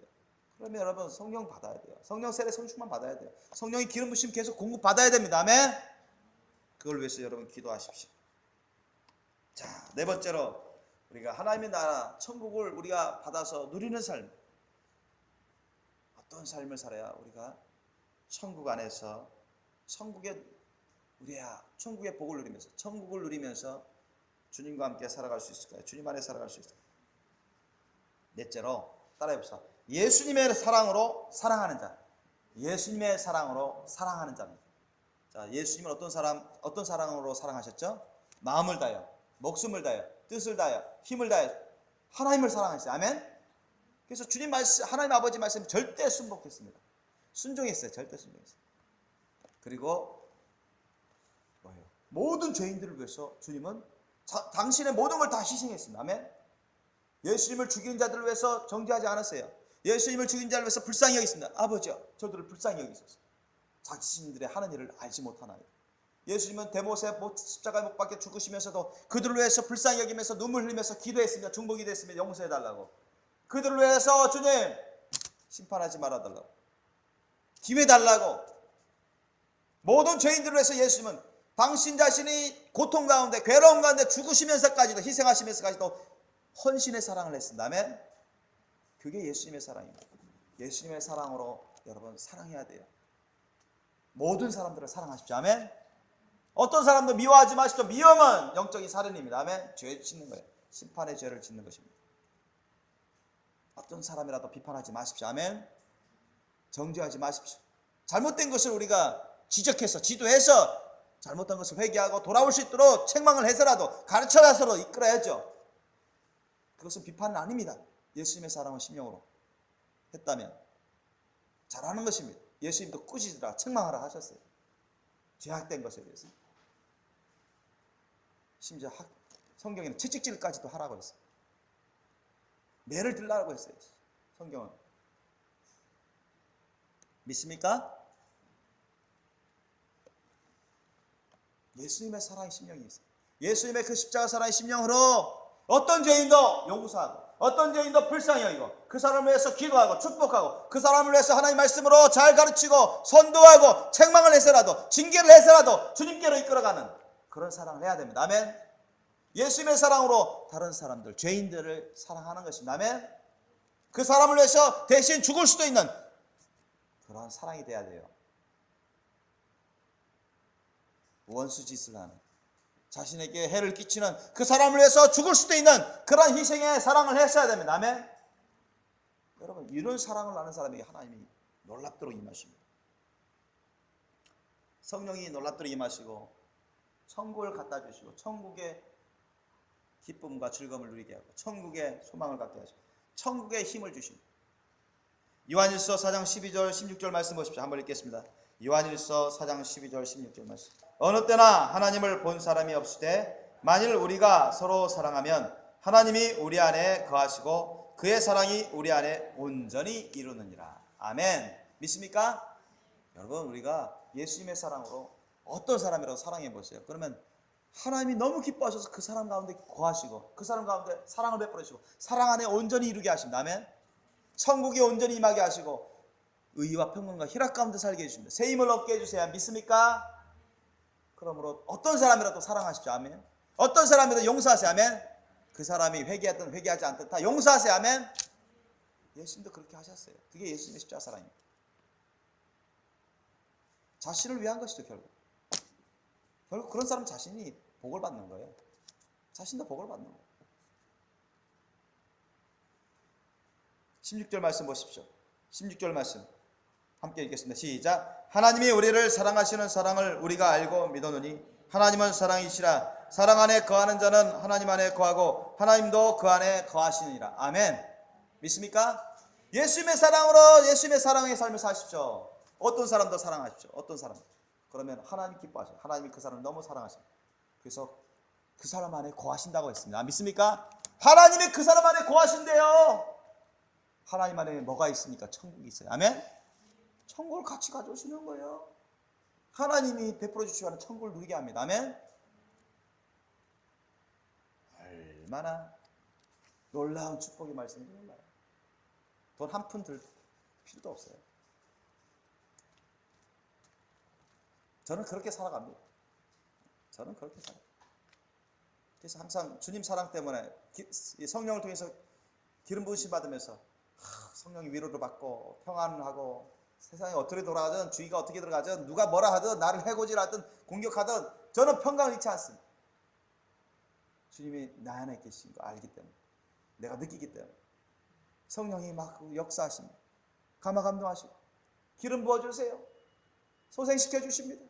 A: 그러면 여러분 성령 받아야 돼요. 성령 세례 성충만 받아야 돼요. 성령의 기름 부심 계속 공급 받아야 됩니다. 아멘? 그걸 위해서 여러분 기도하십시오. 자, 네 번째로 우리가 하나님의 나라 천국을 우리가 받아서 누리는 삶. 어떤 삶을 살아야 우리가 천국 안에서 천국의 복을 누리면서 천국을 누리면서 주님과 함께 살아갈 수 있을까요? 주님 안에 살아갈 수 있을까요? 넷째로 따라해봅시다. 예수님의 사랑으로 사랑하는 자. 예수님의 사랑으로 사랑하는 자입니다. 자, 예수님은 어떤 사랑으로 사랑하셨죠? 마음을 다하여, 목숨을 다하여, 뜻을 다하여, 힘을 다하여 하나님을 사랑하셨어요. 아멘? 그래서 주님 말씀, 하나님 아버지 말씀 절대 순복했습니다. 순종했어요. 절대 순종했어요. 그리고 뭐예요? 모든 죄인들을 위해서 주님은 당신의 모든 걸 다 희생했습니다. 아멘? 예수님을 죽인 자들을 위해서 정죄하지 않았어요. 예수님을 죽인 자를 위해서 불쌍히 여기십니다. 아버지여 저들을 불쌍히 여기소서. 자신들의 하는 일을 알지 못하나요? 예수님은 대못에 십자가에 못 박혀 죽으시면서도 그들을 위해서 불쌍히 여기면서 눈물 흘리면서 기도했습니다. 중보 기도했습니다. 용서해달라고. 그들을 위해서 주님 심판하지 말아달라고, 기회 달라고. 모든 죄인들을 위해서 예수님은 당신 자신이 고통 가운데 괴로움 가운데 죽으시면서까지도, 희생하시면서까지도 헌신의 사랑을 했습니다. 아멘. 그게 예수님의 사랑입니다. 예수님의 사랑으로 여러분 사랑해야 돼요. 모든 사람들을 사랑하십시오. 아멘. 어떤 사람도 미워하지 마십시오. 미움은 영적인 살인입니다. 아멘. 죄 짓는 거예요. 심판의 죄를 짓는 것입니다. 어떤 사람이라도 비판하지 마십시오. 아멘. 정죄하지 마십시오. 잘못된 것을 우리가 지적해서 지도해서 잘못한 것을 회개하고 돌아올 수 있도록 책망을 해서라도 가르쳐라서도 이끌어야죠. 그것은 비판은 아닙니다. 예수님의 사랑을 심령으로 했다면 잘하는 것입니다. 예수님도 꾸짖으라 책망하라 하셨어요. 죄악된 것에 대해서. 심지어 성경에는 채찍질까지도 하라고 했어요. 매를 들라고 했어요. 성경은. 믿습니까? 예수님의 사랑의 심령이 있어요. 예수님의 그 십자가 사랑의 심령으로 어떤 죄인도 용서하고 어떤 죄인도 불쌍히 여기고 그 사람을 위해서 기도하고 축복하고 그 사람을 위해서 하나님 말씀으로 잘 가르치고 선도하고 책망을 해서라도 징계를 해서라도 주님께로 이끌어가는 그런 사랑을 해야 됩니다. 아멘. 예수님의 사랑으로 다른 사람들, 죄인들을 사랑하는 것입니다. 아멘. 그 사람을 위해서 대신 죽을 수도 있는 그런 사랑이 돼야 돼요. 원수 짓을 하는, 자신에게 해를 끼치는 그 사람을 위해서 죽을 수도 있는 그런 희생의 사랑을 했어야 됩니다. 아멘. 여러분, 이런 사랑을 나눈 사람에게 하나님이 놀랍도록 임하십니다. 성령이 놀랍도록 임하시고 천국을 갖다 주시고 천국의 기쁨과 즐거움을 누리게 하고 천국의 소망을 갖게 하시고 천국의 힘을 주십니다. 요한일서 4장 12절 16절 말씀 보십시오. 한번 읽겠습니다. 요한일서 4장 12절 16절 말씀. 어느 때나 하나님을 본 사람이 없으되 만일 우리가 서로 사랑하면 하나님이 우리 안에 거하시고 그의 사랑이 우리 안에 온전히 이루느니라. 아멘. 믿습니까? 여러분, 우리가 예수님의 사랑으로 어떤 사람이라도 사랑해 보세요. 그러면 하나님이 너무 기뻐하셔서 그 사람 가운데 거하시고 그 사람 가운데 사랑을 베풀어 주시고 사랑 안에 온전히 이루게 하십니다. 아멘. 천국이 온전히 임하게 하시고 의와 평강과 희락 가운데 살게 해주십니다. 새 힘을 얻게 해주세요. 믿습니까? 그러므로 어떤 사람이라도 사랑하십시오. 아멘. 어떤 사람이라도 용서하세요. 아멘. 그 사람이 회개하든 회개하지 않든 다 용서하세요. 아멘. 예수님도 그렇게 하셨어요. 그게 예수님의 십자가 사랑입니다. 자신을 위한 것이죠. 결국 그런 사람 자신이 복을 받는 거예요. 자신도 복을 받는 거예요. 16절 말씀 보십시오. 16절 말씀 함께 읽겠습니다. 시작. 하나님이 우리를 사랑하시는 사랑을 우리가 알고 믿었노니 하나님은 사랑이시라. 사랑 안에 거하는 자는 하나님 안에 거하고 하나님도 그 안에 거하시느니라. 아멘. 믿습니까? 예수님의 사랑으로 예수님의 사랑의 삶을 사십시오. 어떤 사람도 사랑하십시오. 어떤 사람. 그러면 하나님 기뻐하셔요. 하나님이 그 사람을 너무 사랑하셔요. 그래서 그 사람 안에 거하신다고 했습니다. 믿습니까? 하나님이 그 사람 안에 거하신대요. 하나님 안에 뭐가 있습니까? 천국이 있어요. 아멘? 천국을 같이 가져오시는 거예요. 하나님이 베풀어 주시고 하는 천국을 누리게 합니다. 아멘? 얼마나 놀라운 축복의 말씀인지 몰라요. 돈 한 푼 들 필요도 없어요. 저는 그렇게 살아갑니다. 저는 그렇게 살아요. 그래서 항상 주님 사랑 때문에 성령을 통해서 기름 부으심 받으면서 성령의 위로를 받고 평안하고 세상이 어떻게 돌아가든 주의가 어떻게 들어가든 누가 뭐라 하든 나를 해고질하든 공격하든 저는 평강을 잃지 않습니다. 주님이 나 안에 계신 거 알기 때문에 내가 느끼기 때문에 성령이 막 역사하십니다. 감화감동하시고 기름 부어주세요. 소생시켜 주십니다.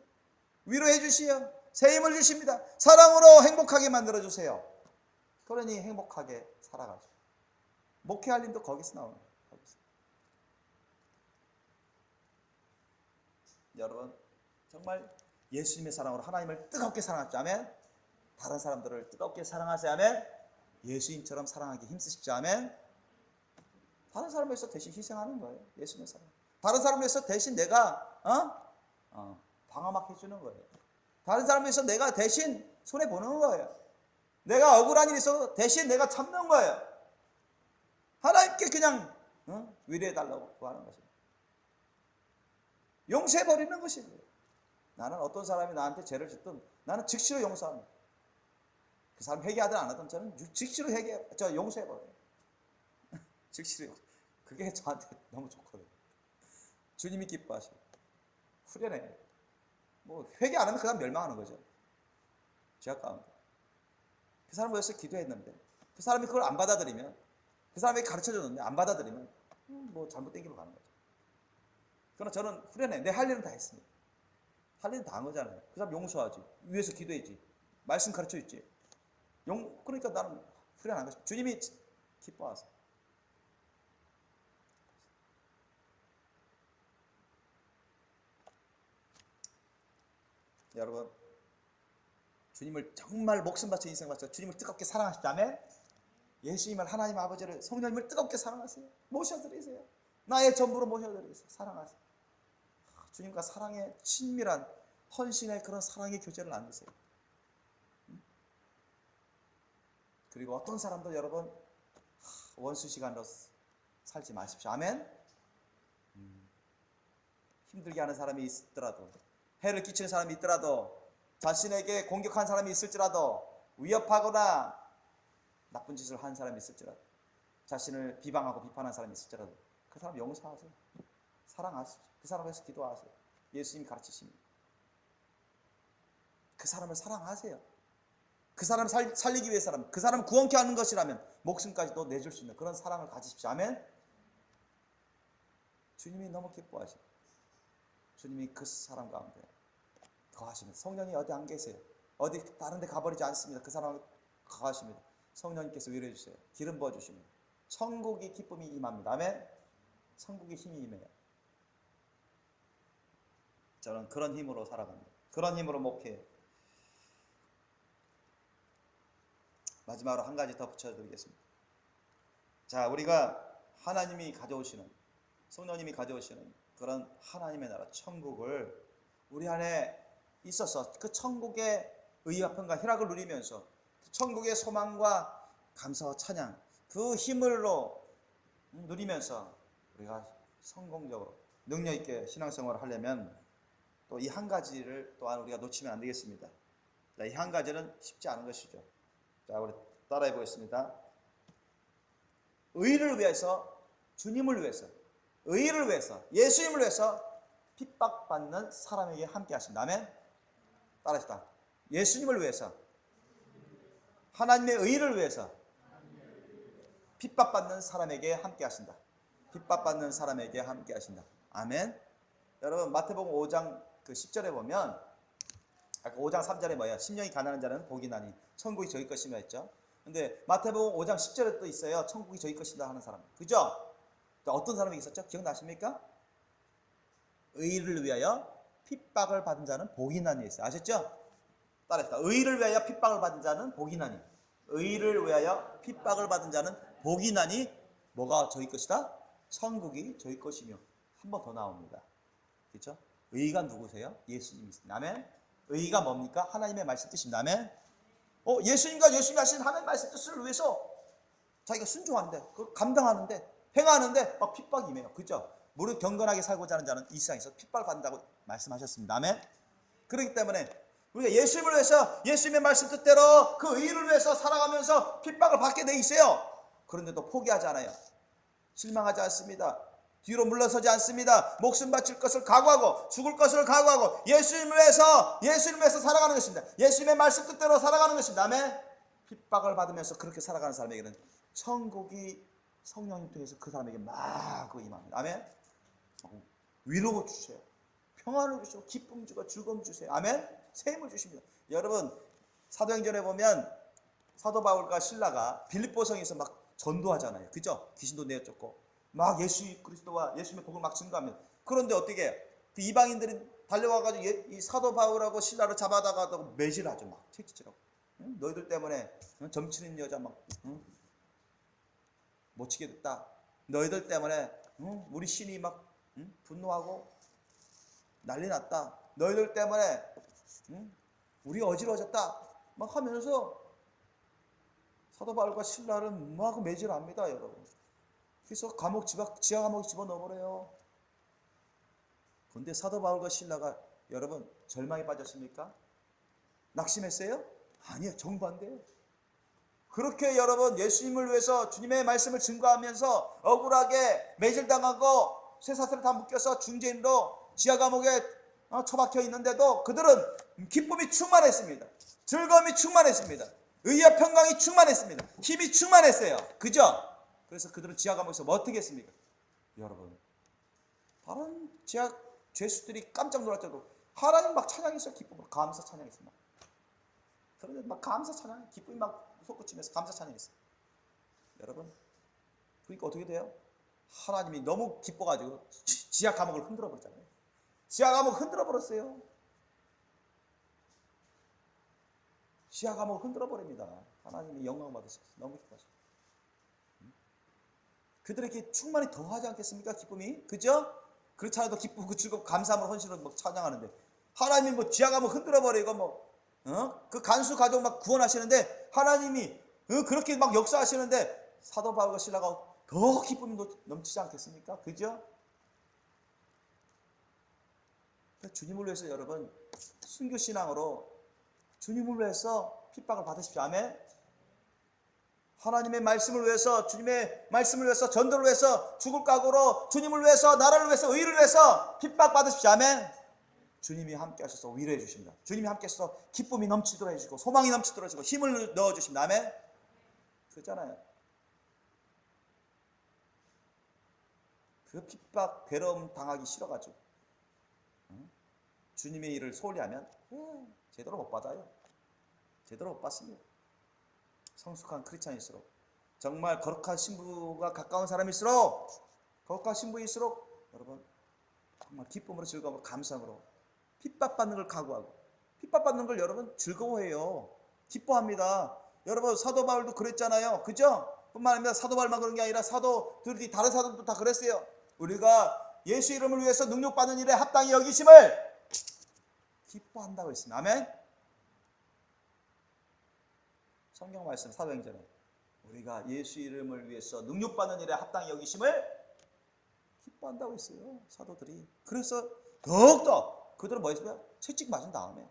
A: 위로해 주시어 새 힘을 주십니다. 사랑으로 행복하게 만들어주세요. 그러니 행복하게 살아가죠. 목회할 일도 거기서 나오는 거예요. 거기서. 여러분 정말 예수님의 사랑으로 하나님을 뜨겁게 사랑하십시오. 아멘. 다른 사람들을 뜨겁게 사랑하세요. 아멘. 예수님처럼 사랑하기 힘쓰십시오. 아멘. 다른 사람을 위해서 대신 희생하는 거예요. 예수님의 사랑. 다른 사람을 위해서 대신 내가 방어막 해주는 거예요. 다른 사람을 위해서 내가 대신 손해 보는 거예요. 내가 억울한 일이 있어서 대신 내가 참는 거예요. 하나님께 그냥 위로해 달라고 구하는 것입니다. 용서해 버리는 것이에요. 나는 어떤 사람이 나한테 죄를 짓든 나는 즉시로 용서합니다. 그 사람 회개하든 안 하든 저는 즉시로 용서해 버려요. 즉시로. 그게 저한테 너무 좋거든요. 주님이 기뻐하셔요. 후련해요. 뭐 회개 안 하면 그 사람 멸망하는 거죠. 죄악 가운데. 그 사람을 위해서 기도했는데 그 사람이 그걸 안 받아들이면, 그 사람에게 가르쳐줬는데 안 받아들이면 뭐 잘못된 길로 가는 거죠. 그러나 저는 후련해. 내 할 일은 다 했습니다. 할 일은 다 한 거잖아요. 그 사람 용서하지. 위해서 기도했지. 말씀 가르쳐줬지. 그러니까 나는 후련한 것입니다. 주님이 기뻐하세요. 여러분, 주님을 정말 목숨 바쳐 인생 바쳐 주님을 뜨겁게 사랑하시다면 예수님을, 하나님 아버지를, 성령님을 뜨겁게 사랑하세요. 모셔드리세요. 나의 전부로 모셔드리세요. 사랑하세요. 주님과 사랑의 친밀한 헌신의 그런 사랑의 교제를 나누세요. 그리고 어떤 사람도 여러분 원수 시간으로 살지 마십시오. 아멘. 힘들게 하는 사람이 있더라도, 해를 끼치는 사람이 있더라도, 자신에게 공격한 사람이 있을지라도, 위협하거나 나쁜 짓을 한 사람이 있을지라도, 자신을 비방하고 비판한 사람이 있을지라도 그 사람 용서하세요. 사랑하십시오. 그 사람을 위해서 기도하세요. 예수님이 가르치십니다. 그 사람을 사랑하세요. 그 사람을 살리기 위해서라면, 그 사람을 구원케 하는 것이라면 목숨까지도 내줄 수 있는 그런 사랑을 가지십시오. 아멘. 주님이 너무 기뻐하십니다. 주님이 그 사람 가운데 거하십니다. 성령이 어디 안 계세요. 어디 다른 데 가버리지 않습니다. 그 사람을 거하십니다. 성령님께서 위로해 주세요. 기름 부어주십니다. 천국이 기쁨이 임합니다. 아멘. 천국의 힘이 임해요. 저는 그런 힘으로 살아갑니다. 그런 힘으로 목회해요. 마지막으로 한 가지 더 붙여드리겠습니다. 자, 우리가 하나님이 가져오시는, 성령님이 가져오시는 그런 하나님의 나라 천국을 우리 안에 있어서 그 천국의 의와 평과 희락을 누리면서 천국의 소망과 감사와 찬양, 그 힘으로 누리면서 우리가 성공적으로 능력 있게 신앙생활을 하려면 또 이 한 가지를 또한 우리가 놓치면 안 되겠습니다. 자, 이 한 가지는 쉽지 않은 것이죠. 자, 우리 따라해 보겠습니다. 의를 위해서, 주님을 위해서, 의를 위해서, 예수님을 위해서 핍박받는 사람에게 함께 하신다. 아멘. 따라합시다. 예수님을 위해서, 하나님의 의를 위해서 핍박받는 사람에게 함께 하신다. 핍박받는 사람에게 함께 하신다. 아멘. 여러분, 마태복음 5장 그 10절에 보면, 아까 5장 3절에 뭐야? 심령이 가난한 자는 복이 나니 천국이 저희 것이며 했죠. 근데 마태복음 5장 10절에 또 있어요. 천국이 저희 것이다 하는 사람. 그죠? 어떤 사람이 있었죠? 기억나십니까? 의를 위하여 핍박을 받은 자는 복이 나니 있어요. 아셨죠? 따라합시다. 의를 위하여 핍박을 받은 자는 복이 나니. 의를 위하여 핍박을 받은 자는 복이 나니 뭐가 저희 것이다? 천국이 저희 것이며. 한 번 더 나옵니다. 그렇죠? 의가 누구세요? 예수님이십니다. 아멘. 의가 뭡니까? 하나님의 말씀 뜻입니다. 아멘. 예수님과 예수님이 하신 하나님의 말씀 뜻을 위해서 자기가 순종하는데, 그걸 감당하는데, 행하는데 막 핍박이 임해요. 그죠? 무릇 경건하게 살고자 하는 자는 이 세상에서 핍박을 받는다고 말씀하셨습니다. 아멘. 그렇기 때문에 우리가 예수님을 위해서, 예수님의 말씀 뜻대로 그 의를 위해서 살아가면서 핍박을 받게 돼 있어요. 그런데도 포기하지 않아요. 실망하지 않습니다. 뒤로 물러서지 않습니다. 목숨 바칠 것을 각오하고, 죽을 것을 각오하고, 예수님을 위해서 살아가는 것입니다. 예수님의 말씀 뜻대로 살아가는 것입니다. 아멘. 핍박을 받으면서 그렇게 살아가는 사람에게는 천국이 성령님 통해서 그 사람에게 막 임합니다. 아멘. 위로 주세요. 평안을 주시고, 기쁨 주고, 즐거움 주세요. 아멘. 새 힘을 주십니다. 여러분, 사도행전에 보면 사도 바울과 신라가 빌립보성에서 막 전도하잖아요. 그죠? 귀신도 내쫓고 막 예수 그리스도와 예수님의 복을 막 증거합니다. 그런데 어떻게 해요? 그 이방인들이 달려와가지고 이 사도 바울하고 신라를 잡아다가도 매질하죠. 막 채찍질하고. 너희들 때문에 점치는 여자 막 못 치게 됐다. 너희들 때문에 우리 신이 막 분노하고 난리 났다. 너희들 때문에 우리 어지러워졌다. 막 하면서 사도 바울과 신라를 막 매질합니다, 여러분. 그래서 지하 감옥에 집어넣어버려요. 근데 사도 바울과 신라가 여러분 절망에 빠졌습니까? 낙심했어요? 아니요, 정반대예요. 그렇게 여러분 예수님을 위해서 주님의 말씀을 증거하면서 억울하게 매질당하고 쇠사슬에 다 묶여서 중재인으로 지하 감옥에 처박혀 있는데도 그들은 기쁨이 충만했습니다. 즐거움이 충만했습니다. 의와 평강이 충만했습니다. 힘이 충만했어요. 그죠? 그래서 그들은 지하 감옥에서 뭐 어떻게 했습니까? 여러분, 다른 지하 죄수들이 깜짝 놀랄 정도로 하나님 막 찬양했어요. 기쁨으로 감사 찬양했어요. 그런데 막 감사 찬양, 기쁨이 막 솟구치면서 감사 찬양했어요. 여러분, 그러니까 어떻게 돼요? 하나님이 너무 기뻐가지고 지하 감옥을 흔들어 버렸잖아요. 지하 감옥 흔들어 버렸어요. 지하 감옥 흔들어 버립니다. 하나님이 영광 받으셨어요. 너무 기뻐하셨어요. 그들에게 충만히 더하지 않겠습니까? 기쁨이, 그죠? 그렇지 않아도 기쁘고 즐겁고 감사함으로 헌신으로 막 찬양하는데 하나님이 뭐 지하 감옥 흔들어 버리고 그 간수 가족 막 구원하시는데 하나님이 그렇게 막 역사하시는데 사도 바울과 신라가 더 기쁨이 넘치지 않겠습니까? 그죠? 주님을 위해서 여러분 순교신앙으로 주님을 위해서 핍박을 받으십시오. 아멘. 하나님의 말씀을 위해서, 주님의 말씀을 위해서, 전도를 위해서, 죽을 각오로 주님을 위해서, 나라를 위해서, 의를 위해서 핍박 받으십시오. 아멘. 주님이 함께 하셔서 위로해 주십니다. 주님이 함께 하셔서 기쁨이 넘치도록 해주시고 소망이 넘치도록 해주시고 힘을 넣어주십니다. 아멘. 그렇잖아요. 그 핍박, 괴로움 당하기 싫어가지고 주님의 일을 소홀히 하면 제대로 못 받아요. 제대로 못 받습니다. 성숙한 크리스찬일수록, 정말 거룩한 신부가 가까운 사람일수록, 거룩한 신부일수록 여러분 정말 기쁨으로 즐거움으로 감사함으로 핍박받는 걸 각오하고, 핍박받는 걸 여러분 즐거워해요. 기뻐합니다. 여러분 사도 바울도 그랬잖아요. 그죠? 뿐만 아니라 사도 바울만 그런 게 아니라 사도들이, 다른 사도들도 다 그랬어요. 우리가 예수 이름을 위해서 능력받는 일에 합당히 여기심을 기뻐한다고 했습니다. 아멘. 성경 말씀 사도행전에 우리가 예수 이름을 위해서 능력받는 일에 합당히 여기심을 기뻐한다고 했어요. 사도들이. 그래서 더욱더 그들은 뭐 했어요? 채찍 맞은 다음에,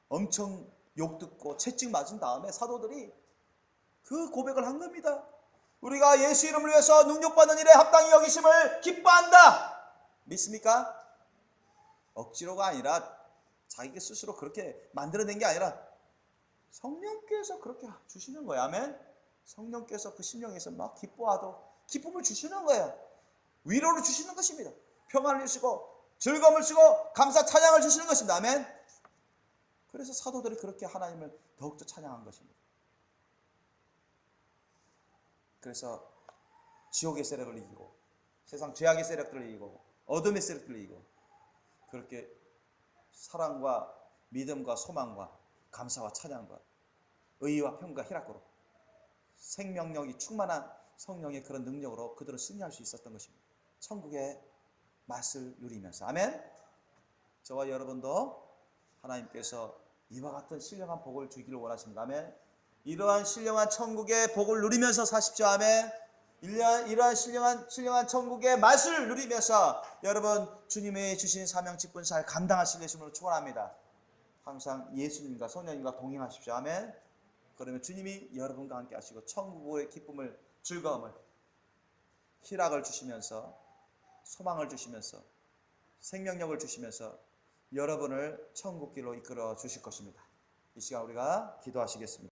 A: 엄청 욕 듣고 채찍 맞은 다음에 사도들이 그 고백을 한 겁니다. 우리가 예수 이름을 위해서 능력받는 일에 합당히 여기심을 기뻐한다. 믿습니까? 억지로가 아니라 자기 스스로 그렇게 만들어낸 게 아니라 성령께서 그렇게 주시는 거예요. 아멘. 성령께서 그 심령에서 막 기뻐하도록 기쁨을 주시는 거예요. 위로를 주시는 것입니다. 평안을 주시고 즐거움을 주시고 감사 찬양을 주시는 것입니다. 아멘. 그래서 사도들이 그렇게 하나님을 더욱더 찬양한 것입니다. 그래서 지옥의 세력을 이기고 세상 죄악의 세력들을 이기고 어둠의 세력들을 이기고 그렇게 사랑과 믿음과 소망과 감사와 찬양과 의와 평과 희락으로 생명력이 충만한 성령의 그런 능력으로 그들은 승리할 수 있었던 것입니다. 천국의 맛을 누리면서. 아멘. 저와 여러분도 하나님께서 이와 같은 신령한 복을 주기를 원하십니다. 아멘. 이러한 신령한 천국의 복을 누리면서 사십시오. 아멘. 이러한 신령한 천국의 맛을 누리면서 여러분 주님의 주신 사명 직분 잘 감당하실 예수님으로 축원합니다. 항상 예수님과 성령님과 동행하십시오. 아멘. 그러면 주님이 여러분과 함께 하시고 천국의 기쁨을, 즐거움을, 희락을 주시면서 소망을 주시면서 생명력을 주시면서 여러분을 천국길로 이끌어 주실 것입니다. 이 시간 우리가 기도하시겠습니다.